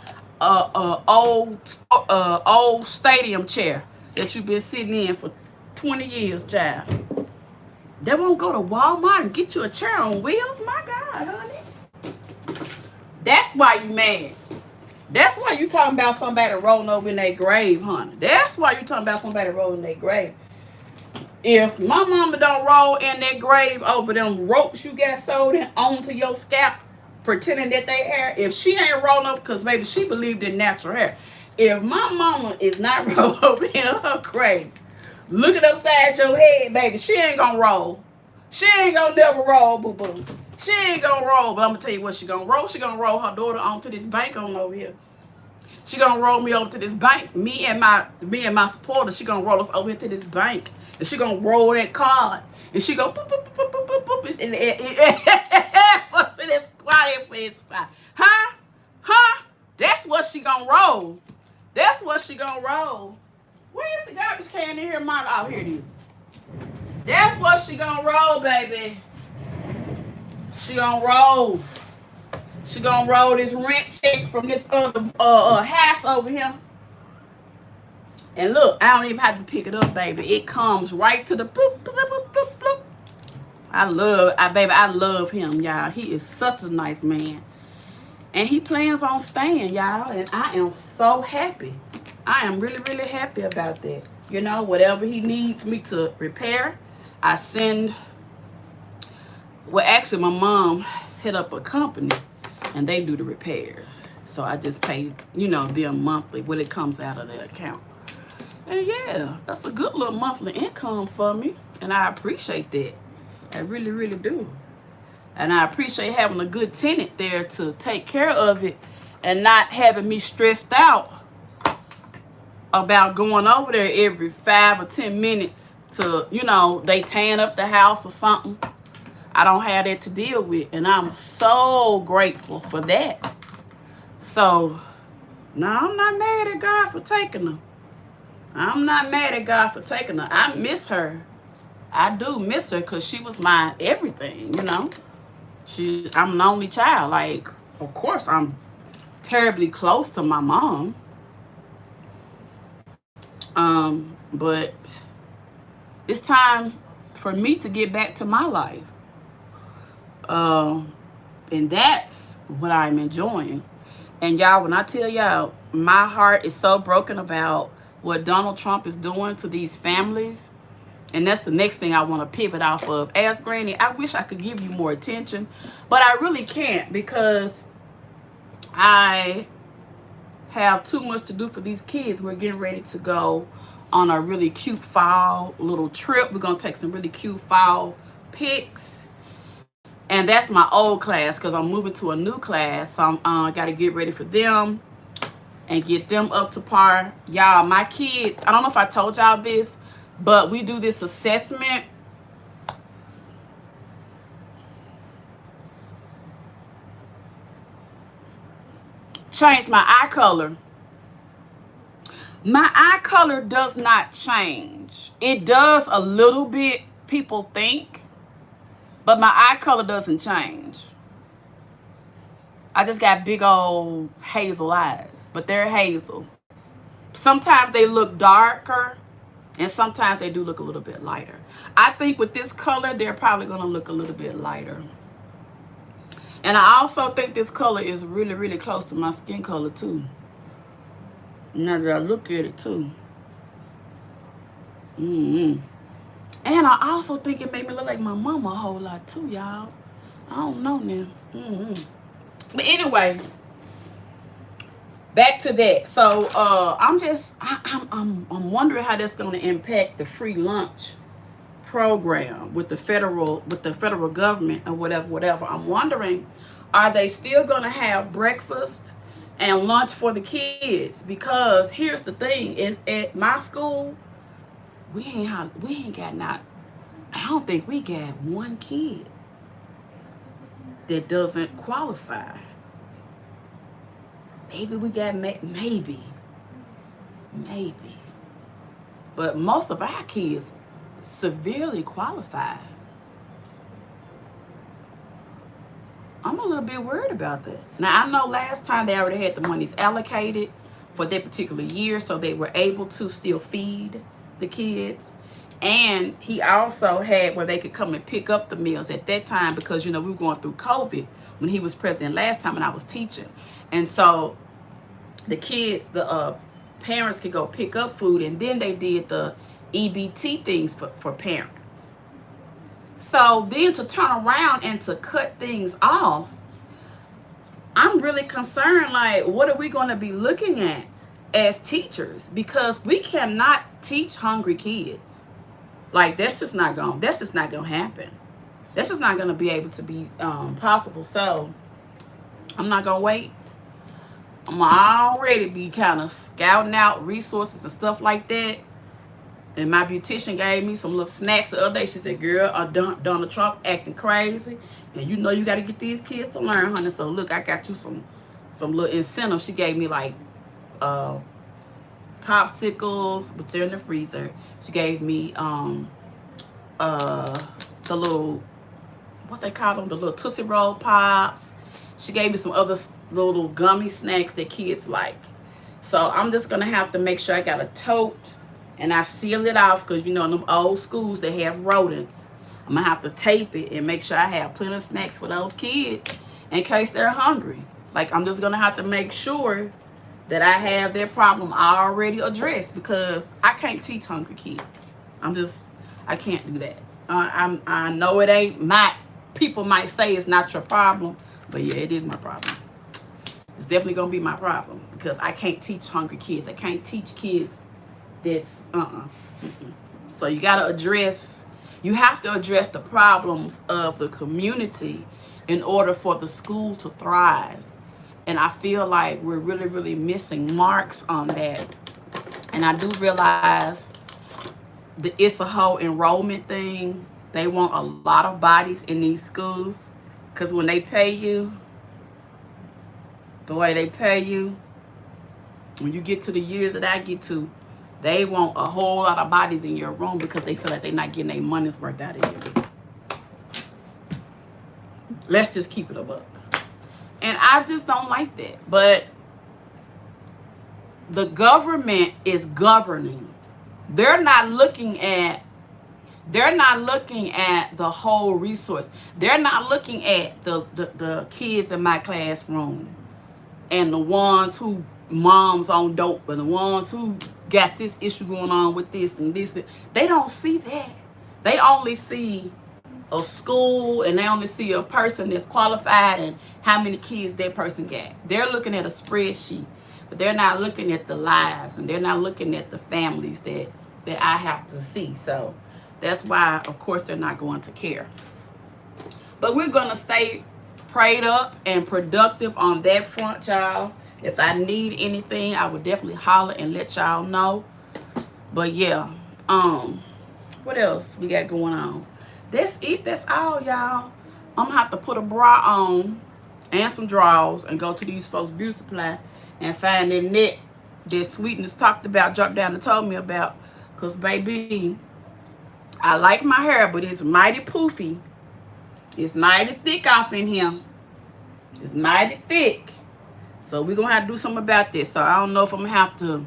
old stadium chair that you've been sitting in for 20 years, child. They won't go to Walmart and get you a chair on wheels? My God, honey. That's why you mad. That's why you talking about somebody rolling over in their grave, honey. That's why you talking about somebody rolling in their grave. If my mama don't roll in that grave over them ropes you got sold in onto your scalp, pretending that they hair, if she ain't rolling up, because maybe she believed in natural hair. If my mama is not rolled over in her grave, looking upside your head, baby, she ain't gonna roll. She ain't gonna never roll, boo-boo. She ain't gonna roll, but I'm gonna tell you what she gonna roll. She gonna roll her daughter onto this bank on over here. She gonna roll me over to this bank. Me and my supporters, she gonna roll us over here to this bank. And she gonna roll that card. And she go boop, boop, boop, boop, boop, boop, and for this quiet for this spot. Huh? Huh? That's what she gonna roll. That's what she gonna roll. Where's the garbage can in here, Mom? Oh, here it is. That's what she gonna roll, baby. She gonna roll. She gonna roll this rent check from this other house over here. And look, I don't even have to pick it up, baby. It comes right to the bloop, bloop, bloop, bloop, bloop. I love him, y'all. He is such a nice man. And he plans on staying, y'all. And I am so happy. I am really, really happy about that. You know, whatever he needs me to repair, I send. Well, actually, my mom set up a company, and they do the repairs. So I just pay, them monthly when it comes out of their account. And yeah, that's a good little monthly income for me. And I appreciate that. I really, really do. And I appreciate having a good tenant there to take care of it and not having me stressed out about going over there every 5 or 10 minutes to, they tearing up the house or something. I don't have that to deal with. And I'm so grateful for that. So, no, I'm not mad at God for taking her. I'm not mad at God for taking her. I miss her. I do miss her because she was my everything, I'm an only child. Like, of course, I'm terribly close to my mom. But it's time for me to get back to my life. And that's what I'm enjoying. And y'all, when I tell y'all, my heart is so broken about what Donald Trump is doing to these families. And that's the next thing I want to pivot off of. As Granny, I wish I could give you more attention, but I really can't because I have too much to do for these kids. We're getting ready to go on a really cute fall little trip. We're going to take some really cute fall pics. And that's my old class because I'm moving to a new class. So I got to get ready for them and get them up to par. Y'all, my kids, I don't know if I told y'all this, but we do this assessment. Change my eye color. My eye color does not change. It does a little bit, people think, but my eye color doesn't change. I just got big old hazel eyes, but they're hazel. Sometimes they look darker, and sometimes they do look a little bit lighter. I think with this color, they're probably going to look a little bit lighter. And I also think this color is really, really close to my skin color, too. Now that I look at it, too. And I also think it made me look like my mama a whole lot, too, y'all. I don't know now. But anyway, back to that. So I'm wondering how that's going to impact the free lunch program with the federal government or whatever. I'm wondering, are they still going to have breakfast and lunch for the kids? Because here's the thing, at my school, we ain't got not. I don't think we got one kid that doesn't qualify. Maybe we got maybe, but most of our kids severely qualified. I'm a little bit worried about that. Now, I know last time they already had the monies allocated for that particular year, so they were able to still feed the kids. And he also had where they could come and pick up the meals at that time, because, you know, we were going through COVID when he was president last time and I was teaching. And so the kids, the parents could go pick up food, and then they did the EBT things for parents. So then to turn around and to cut things off, I'm really concerned, like, what are we going to be looking at as teachers? Because we cannot teach hungry kids. Like, that's just not going to happen. That's just not going to be able to be possible. So I'm not going to wait. I'm already be kind of scouting out resources and stuff like that. And my beautician gave me some little snacks the other day. She said, girl, Donald Trump acting crazy. And you know you got to get these kids to learn, honey. So look, I got you some little incentives. She gave me like popsicles, but they're in the freezer. She gave me the little, what they call them, the little Tootsie Roll Pops. She gave me some other little gummy snacks that kids like. So I'm just going to have to make sure I got a tote and I seal it off, because, you know, in them old schools, they have rodents. I'm going to have to tape it and make sure I have plenty of snacks for those kids in case they're hungry. Like, I'm just going to have to make sure that I have their problem already addressed, because I can't teach hungry kids. I can't do that. I know it ain't people might say it's not your problem, but yeah, it is my problem. It's definitely going to be my problem, because I can't teach hungry kids. I can't teach kids that's, So you have to address the problems of the community in order for the school to thrive. And I feel like we're really, really missing marks on that. And I do realize that it's a whole enrollment thing. They want a lot of bodies in these schools, because when they pay you, the way they pay you, when you get to the years that I get to, they want a whole lot of bodies in your room, because they feel like they're not getting their money's worth out of you. Let's just keep it a buck. And I just don't like that. But the government is governing. They're not looking at the whole resource. They're not looking at the kids in my classroom and the ones who moms on dope and the ones who got this issue going on with this and this. They don't see that. They only see a school, and they only see a person that's qualified and how many kids that person got. They're looking at a spreadsheet, but they're not looking at the lives, and they're not looking at the families that I have to see. So that's why, of course, they're not going to care. But we're going to stay prayed up and productive on that front, y'all. If I need anything, I would definitely holler and let y'all know. But yeah, what else we got going on? That's it. That's all, y'all. I'm gonna have to put a bra on and some drawers and go to these folks' beauty supply and find that net that Sweetness talked about, dropped down and told me about. Cause baby, I like my hair, but it's mighty poofy. It's mighty thick off in here. It's mighty thick. So we're gonna have to do something about this. So I don't know if I'm gonna have to.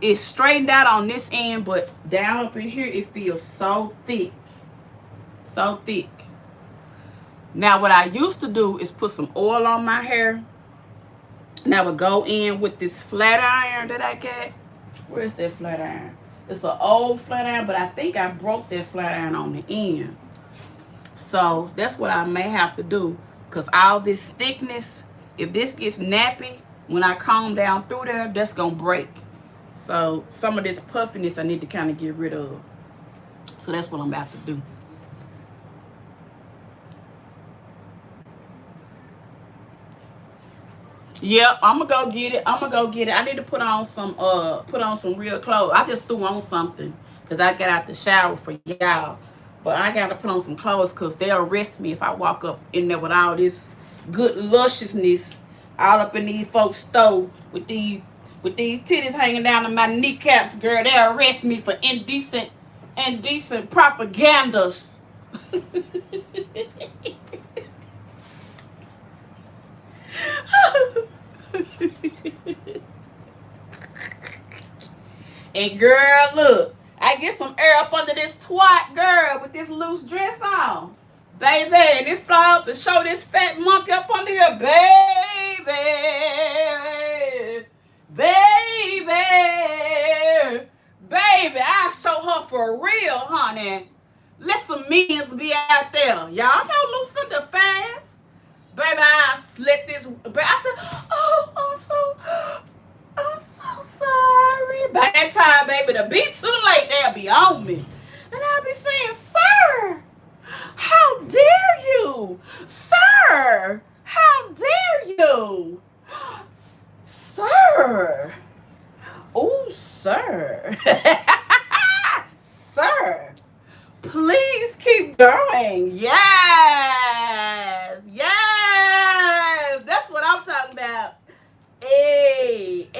It's straightened out on this end, but down up in here, it feels so thick. So thick. Now, what I used to do is put some oil on my hair. And I would go in with this flat iron that I got. Where's that flat iron? It's an old flat iron, but I think I broke that flat iron on the end. So that's what I may have to do. Because all this thickness, if this gets nappy, When I comb down through there, that's gonna break. So some of this puffiness I need to kind of get rid of. So that's what I'm about to do. Yep, I'm gonna go get it. I need to put on some real clothes. I just threw on something because I got out the shower for y'all. But I gotta put on some clothes because they'll arrest me if I walk up in there with all this good lusciousness all up in these folks' stove with these titties hanging down to my kneecaps, girl. They'll arrest me for indecent propagandas. And girl, look, I get some air up under this twat, girl, with this loose dress on. Baby, and it fly up and show this fat monkey up under here. Baby. Baby. Baby, I show her for real, honey. Let some millions be out there. Y'all know Lucinda fast. Baby, I slit this. I said, oh, I'm so sorry. By that time, baby, to be too late, they'll be on me. And I'll be saying, sir, how dare you? Sir, how dare you? Sir. Oh, sir. Sir, please keep going. Yes. Yes. That's what I'm talking about. Hey.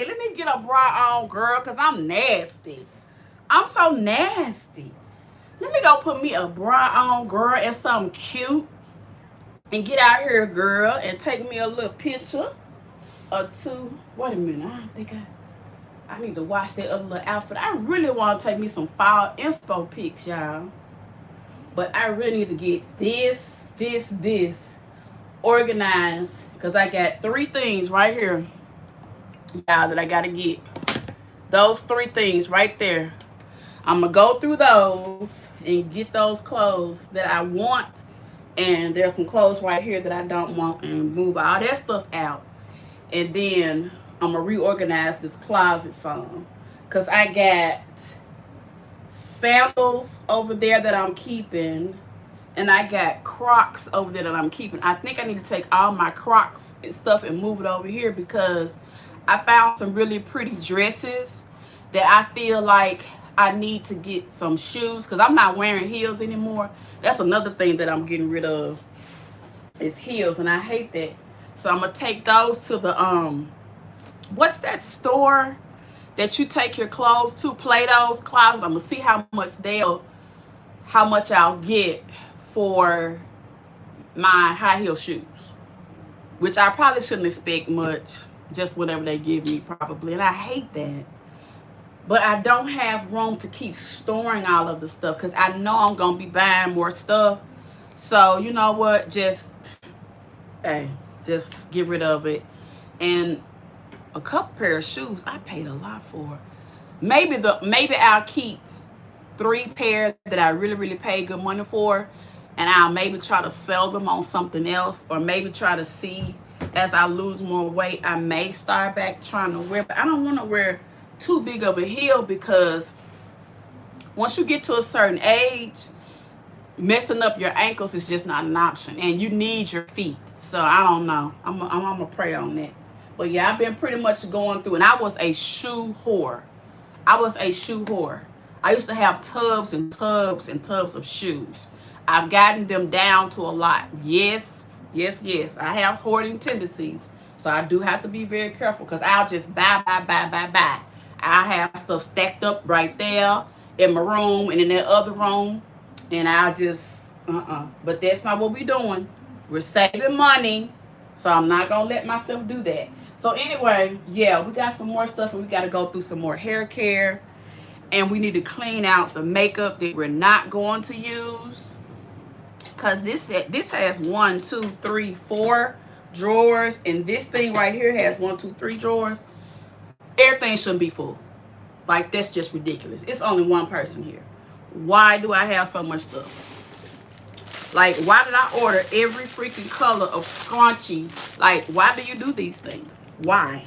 Let me get a bra on, girl, because I'm nasty. I'm so nasty. Let me go put me a bra on, girl, and something cute. And get out here, girl, and take me a little picture or two. Wait a minute. I think I need to wash that other little outfit. I really want to take me some fall inspo pics, y'all. But I really need to get this organized. Because I got 3 things right here, y'all, that I got to get. Those 3 things right there. I'm going to go through those and get those clothes that I want. And there's some clothes right here that I don't want, and move all that stuff out. And then I'm going to reorganize this closet some. Because I got sandals over there that I'm keeping. And I got Crocs over there that I'm keeping. I think I need to take all my Crocs and stuff and move it over here because I found some really pretty dresses that I feel like I need to get some shoes because I'm not wearing heels anymore. That's another thing that I'm getting rid of is heels, and I hate that. So I'm going to take those to the, what's that store that you take your clothes to? Plato's Closet. I'm going to see how much I'll get for my high heel shoes, which I probably shouldn't expect much, just whatever they give me probably. And I hate that. But I don't have room to keep storing all of the stuff because I know I'm going to be buying more stuff. So, you know what? Just get rid of it. And a couple pair of shoes I paid a lot for. Maybe I'll keep 3 pair that I really paid good money for, and I'll maybe try to sell them on something else, or maybe try to see as I lose more weight, I may start back trying to wear. But I don't want to wear too big of a heel because once you get to a certain age, messing up your ankles is just not an option, and you need your feet. So I don't know. I'm gonna pray on that. But yeah, I've been pretty much going through, and I was a shoe whore. I used to have tubs and tubs and tubs of shoes. I've gotten them down to a lot. Yes. I have hoarding tendencies, so I do have to be very careful because I'll just buy. I have stuff stacked up right there in my room and in that other room, and I'll just But that's not what we're doing. We're saving money, so I'm not gonna let myself do that. So anyway, yeah, we got some more stuff, and we got to go through some more hair care, and we need to clean out the makeup that we're not going to use, because this has 1, 2, 3, 4 drawers, and this thing right here has 1, 2, 3 drawers. Everything shouldn't be full. Like, that's just ridiculous. It's only one person here. Why do I have so much stuff? Like, why did I order every freaking color of scrunchie? Like, why do you do these things? Why?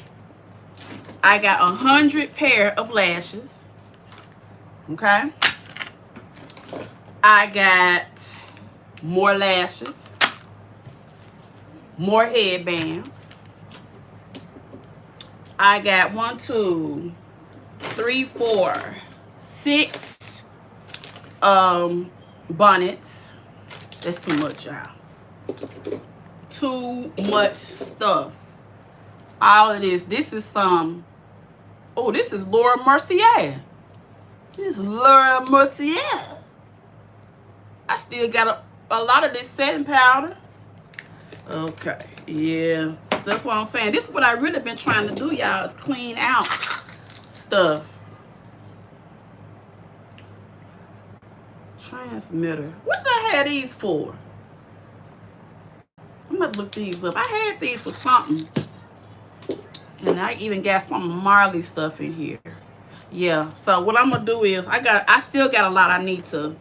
I got 100 pair of lashes. Okay. I got more lashes. More headbands. I got 1, 2, 3, 4, 6 bonnets. That's too much, y'all. Too much stuff. All of this. This is some. Oh, this is Laura Mercier. This is Laura Mercier. I still got a lot of this setting powder. Okay, yeah. So that's what I'm saying. This is what I really been trying to do, y'all, is clean out stuff. Transmitter. What did I have these for? I'm gonna look these up. I had these for something. And I even got some Marley stuff in here. Yeah. So what I'm gonna do is I still got a lot I need to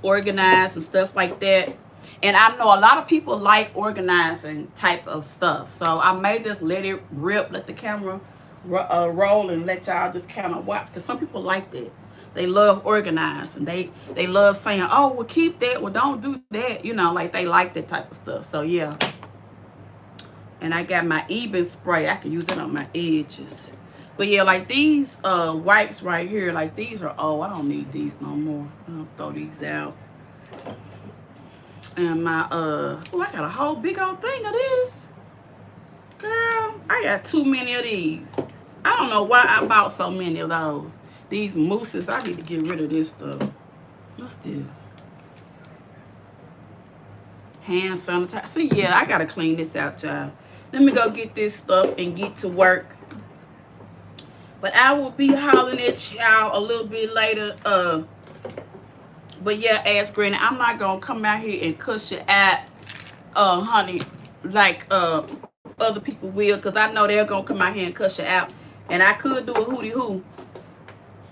organize and stuff like that. And I know a lot of people like organizing type of stuff. So I may just let it rip, let the camera roll and let y'all just kind of watch. Because some people like that. They love organizing. They love saying, oh, well, keep that. Well, don't do that. You know, like they like that type of stuff. So, yeah. And I got my Eben spray. I can use it on my edges. But, yeah, like these wipes right here, like these are, oh, I don't need these no more. I'll throw these out. And my, oh, I got a whole big old thing of this. Girl, I got too many of these. I don't know why I bought so many of those. These mousses, I need to get rid of this stuff. What's this? Hand sanitizer. See, yeah, I got to clean this out, y'all. Let me go get this stuff and get to work. But I will be hollering at y'all a little bit later. But yeah, Ass Granny, I'm not gonna come out here and cuss you out, honey, like other people will, because I know they're gonna come out here and cuss you out. And I could do a hootie hoo.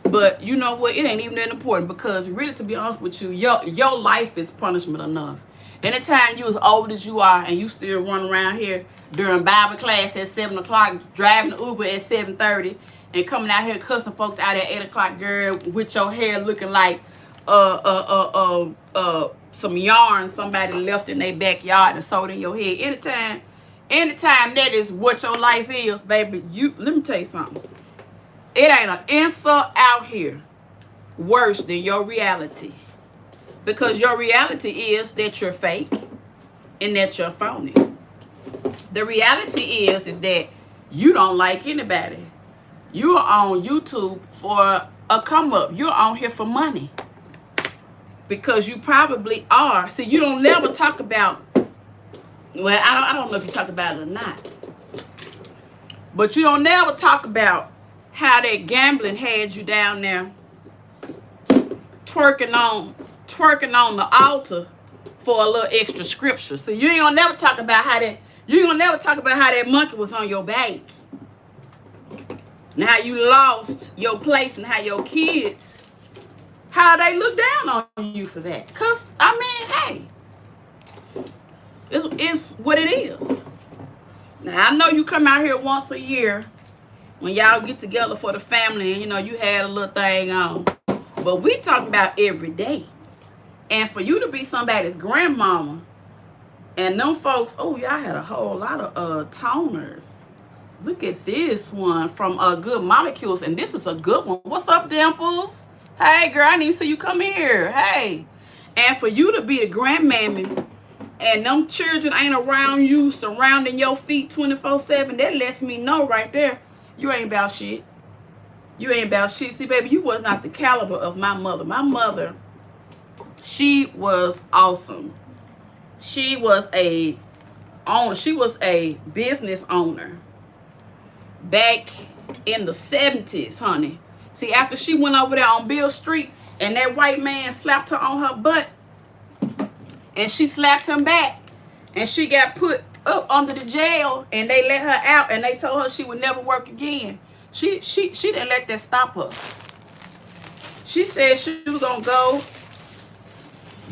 But you know what? It ain't even that important, because really, to be honest with you, your life is punishment enough. Anytime you as old as you are and you still run around here during Bible class at 7 o'clock, driving the Uber at 7:30, and coming out here cussing folks out at 8 o'clock, girl, with your hair looking like some yarn somebody left in their backyard and sewed in your head. Anytime that is what your life is, baby, let me tell you something. It ain't an insult out here worse than your reality. Because your reality is that you're fake and that you're phony. The reality is that you don't like anybody. You're on YouTube for a come up. You're on here for money. Because you probably are. See, you don't never talk about, well, I don't know if you talk about it or not. But you don't never talk about how that gambling had you down there twerking on the altar for a little extra scripture. So you ain't gonna never talk about how that monkey was on your back. And how you lost your place and how your kids, how they look down on you for that. Because, I mean, hey, it's what it is. Now, I know you come out here once a year when y'all get together for the family and, you know, you had a little thing on. But we talking about every day. And for you to be somebody's grandmama and them folks, oh, y'all had a whole lot of toners. Look at this one from Good Molecules. And this is a good one. What's up, Dimples? Hey, girl, I need to see you come here. Hey. And for you to be the grandmammy and them children ain't around you, surrounding your feet 24/7, that lets me know right there, you ain't about shit. You ain't about shit. See, baby, you was not the caliber of my mother. My mother, she was awesome. She was a owner. She was a business owner back in the 70s, honey. See, after she went over there on Bill Street and that white man slapped her on her butt and she slapped him back and she got put up under the jail and they let her out and they told her she would never work again. She didn't let that stop her. She said she was gonna go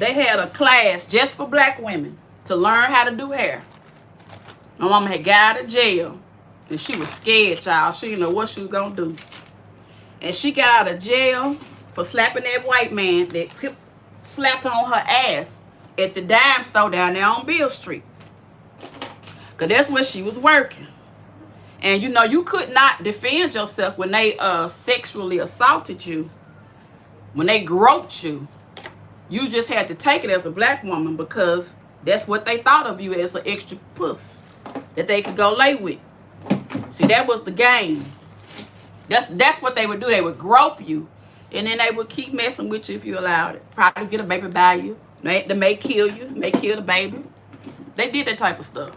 They had a class just for black women to learn how to do hair. My mama had got out of jail, and she was scared, y'all. She didn't know what she was going to do. And she got out of jail for slapping that white man that slapped on her ass at the dime store down there on Beale Street. Because that's where she was working. And, you know, you could not defend yourself when they sexually assaulted you, when they groped you. You just had to take it as a black woman because that's what they thought of you, as an extra puss that they could go lay with. See, that was the game. That's what they would do. They would grope you, and then they would keep messing with you if you allowed it. Probably get a baby by you. They may kill you. May kill the baby. They did that type of stuff.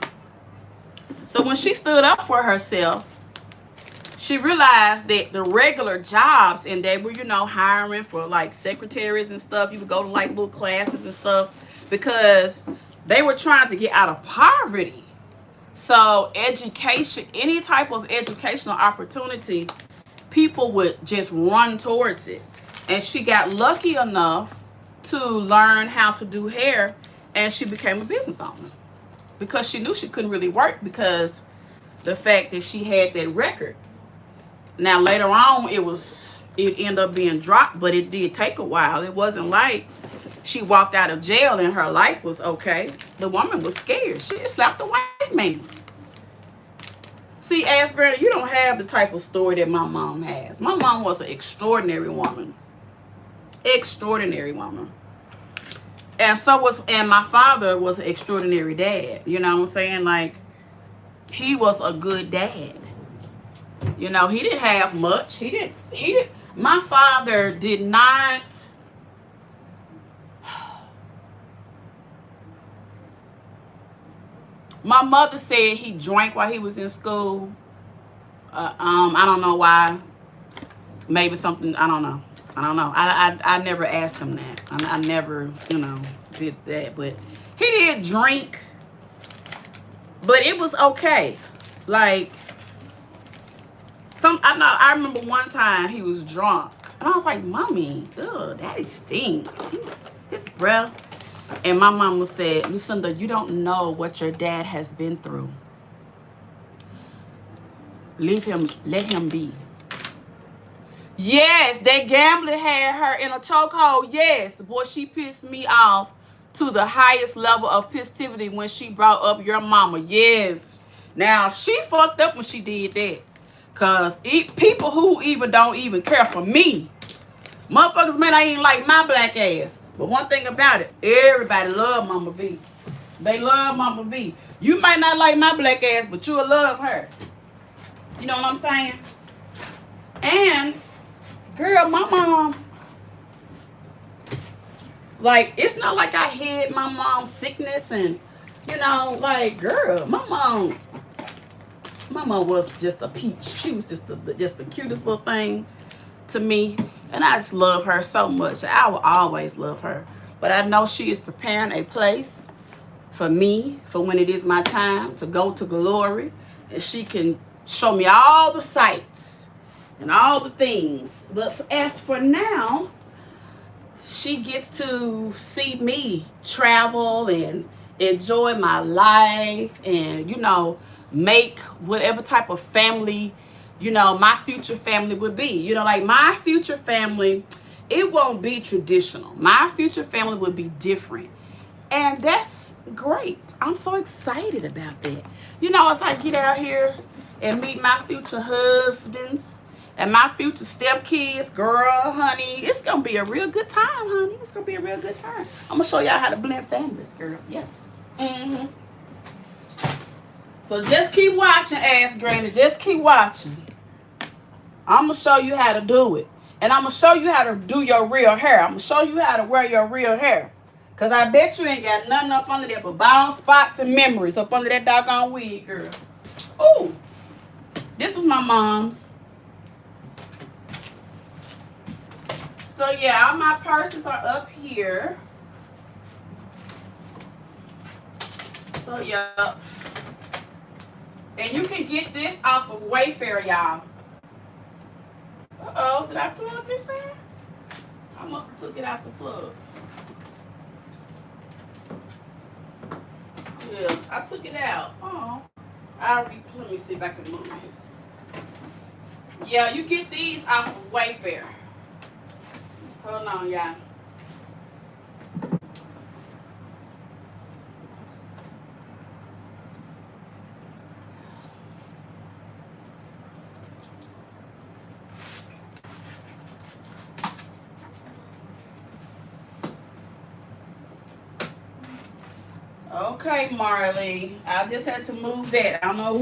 So when she stood up for herself, she realized that the regular jobs, and they were, you know, hiring for like secretaries and stuff. You would go to like little classes and stuff because they were trying to get out of poverty. So education, any type of educational opportunity, people would just run towards it. And she got lucky enough to learn how to do hair, and she became a business owner because she knew she couldn't really work because the fact that she had that record. Now later on it ended up being dropped, but it did take a while. It wasn't like she walked out of jail and her life was okay. The woman was scared. She just slapped the white man. See, Ask Granny, you don't have the type of story that my mom has. My mom was an extraordinary woman. Extraordinary woman. And my father was an extraordinary dad. You know what I'm saying? Like, he was a good dad. You know, he didn't have much. My father did not. My mother said he drank while he was in school. I don't know why. Maybe something, I don't know. I never asked him that. I never, you know, did that. But he did drink. But it was okay. Like, I remember one time he was drunk. And I was like, Mommy, ugh, Daddy stink. His breath. And my mama said, Lucinda, you don't know what your dad has been through. Leave him, let him be. Yes, that gambler had her in a chokehold. Yes, boy, she pissed me off to the highest level of festivity when she brought up your mama. Yes. Now, she fucked up when she did that. Because people who don't even care for me, motherfuckers, man, I ain't like my black ass. But one thing about it, everybody love Mama V. They love Mama V. You might not like my black ass, but you'll love her. You know what I'm saying? And, girl, my mom, like, it's not like I hid my mom's sickness and, you know, like, girl, my mom was just a peach. She was just the cutest little thing to me. And I just love her so much. I will always love her. But I know she is preparing a place for me, for when it is my time to go to glory. And she can show me all the sights and all the things. But as for now, she gets to see me travel and enjoy my life and, you know, make whatever type of family, you know, my future family would be. You know, like my future family, it won't be traditional. My future family would be different. And that's great. I'm so excited about that. You know, as I get out here and meet my future husbands and my future stepkids, girl, honey, it's going to be a real good time, honey. It's going to be a real good time. I'm going to show y'all how to blend families, girl. Yes. Mm-hmm. So just keep watching, Ask Granny. Just keep watching. I'm going to show you how to do it. And I'm going to show you how to do your real hair. I'm going to show you how to wear your real hair. Because I bet you ain't got nothing up under there but bald spots and memories up under that doggone wig, girl. Ooh. This is my mom's. So, yeah, all my purses are up here. So, yeah. And you can get this off of Wayfair, y'all. Uh-oh, did I plug this in? I must have took it out the plug. Yeah, I took it out. Oh. Let me see if I can move this. Yeah, you get these off of Wayfair. Hold on, y'all. Okay, Marley. I just had to move that. I don't know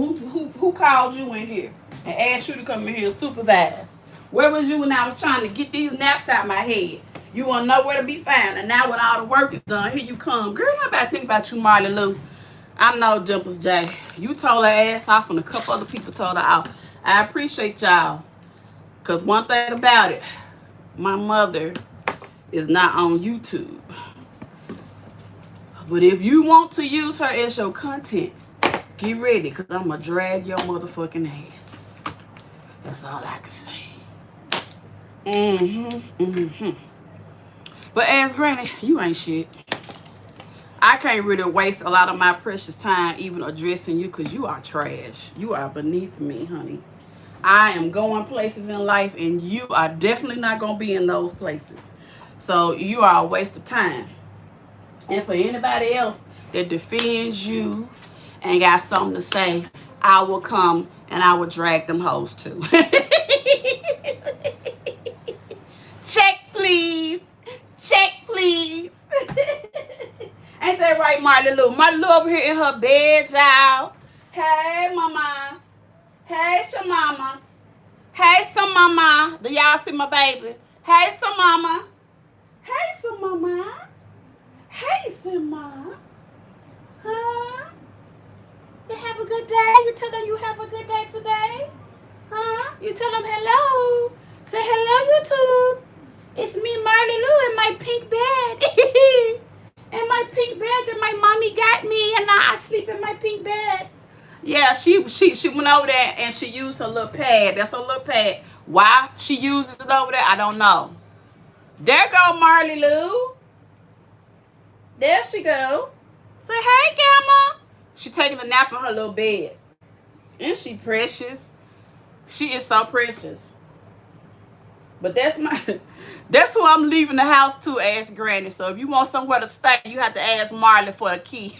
who called you in here and asked you to come in here and supervise. Where was you when I was trying to get these naps out my head? You want to know where to be found. And now when all the work is done, here you come. Girl, I'm about to think about you, Marley Lou. I know, Jumpers J. You told her ass off and a couple other people told her off. I appreciate y'all. Because one thing about it, my mother is not on YouTube. But if you want to use her as your content, get ready, because I'm going to drag your motherfucking ass. That's all I can say. But as Granny, you ain't shit. I can't really waste a lot of my precious time even addressing you because you are trash. You are beneath me, honey. I am going places in life, and you are definitely not going to be in those places. So you are a waste of time. And for anybody else that defends you and got something to say, I will come and I will drag them hoes too. Check, please. Check, please. Ain't that right, Marley Lou? Marley Lou over here in her bed, y'all. Hey, mamas. Hey, shamamas. Hey, some mama. Do y'all see my baby? Hey, some mama. Hey, some mama. Hey, some mama. Huh? You have a good day? You tell them you have a good day today? Huh? You tell them hello. Say hello, YouTube. It's me, Marley Lou, in my pink bed. In my pink bed that my mommy got me, and now I sleep in my pink bed. Yeah, she went over there and she used her little pad. That's her little pad. Why she uses it over there, I don't know. There go Marley Lou. There she go. Say, hey, Gamma. She taking a nap in her little bed. And she precious. She is so precious. But that's who I'm leaving the house to, ask Granny. So if you want somewhere to stay, you have to ask Marley for a key.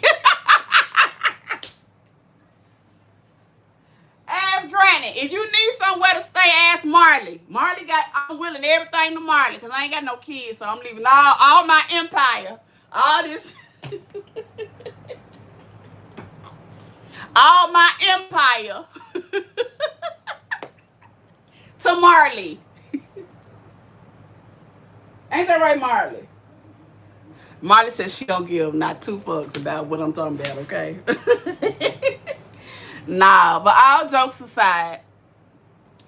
Ask Granny. If you need somewhere to stay, ask Marley. I'm willing everything to Marley because I ain't got no kids. So I'm leaving all my empire. All this. All my empire. To Marley. Ain't that right, Marley? Marley says she don't give not two fucks about what I'm talking about, okay? Nah, but all jokes aside,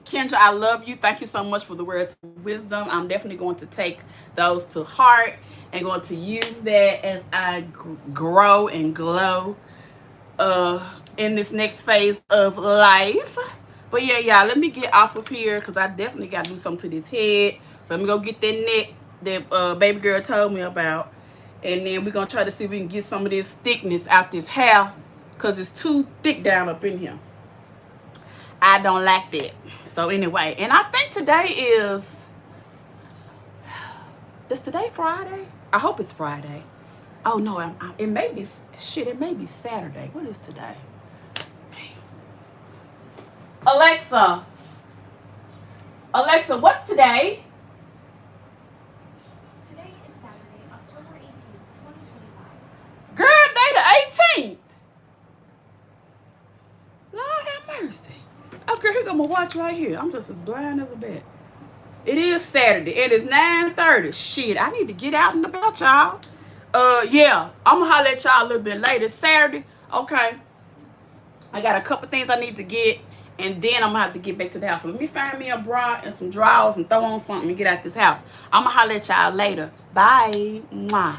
Kendra, I love you. Thank you so much for the words of wisdom. I'm definitely going to take those to heart and going to use that as I grow and glow in this next phase of life. But yeah, y'all, let me get off of here because I definitely got to do something to this head. So let me go get that net that baby girl told me about. And then we're going to try to see if we can get some of this thickness out this hair because it's too thick down up in here. I don't like that. So anyway, and I think today is today Friday? I hope it's Friday. Oh, no, it may be, it may be Saturday. What is today? Alexa, what's today? Today is Saturday, October 18th, 2025. Girl, they the 18th. Lord have mercy. Oh, girl, here go my watch right here. I'm just as blind as a bat. It is Saturday. It is 9:30. Shit, I need to get out and about, y'all. Yeah, I'm gonna holler at y'all a little bit later. It's Saturday. Okay. I got a couple things I need to get, and then I'm gonna have to get back to the house. So let me find me a bra and some drawers and throw on something and get out this house. I'm gonna holler at y'all later. Bye. Mwah.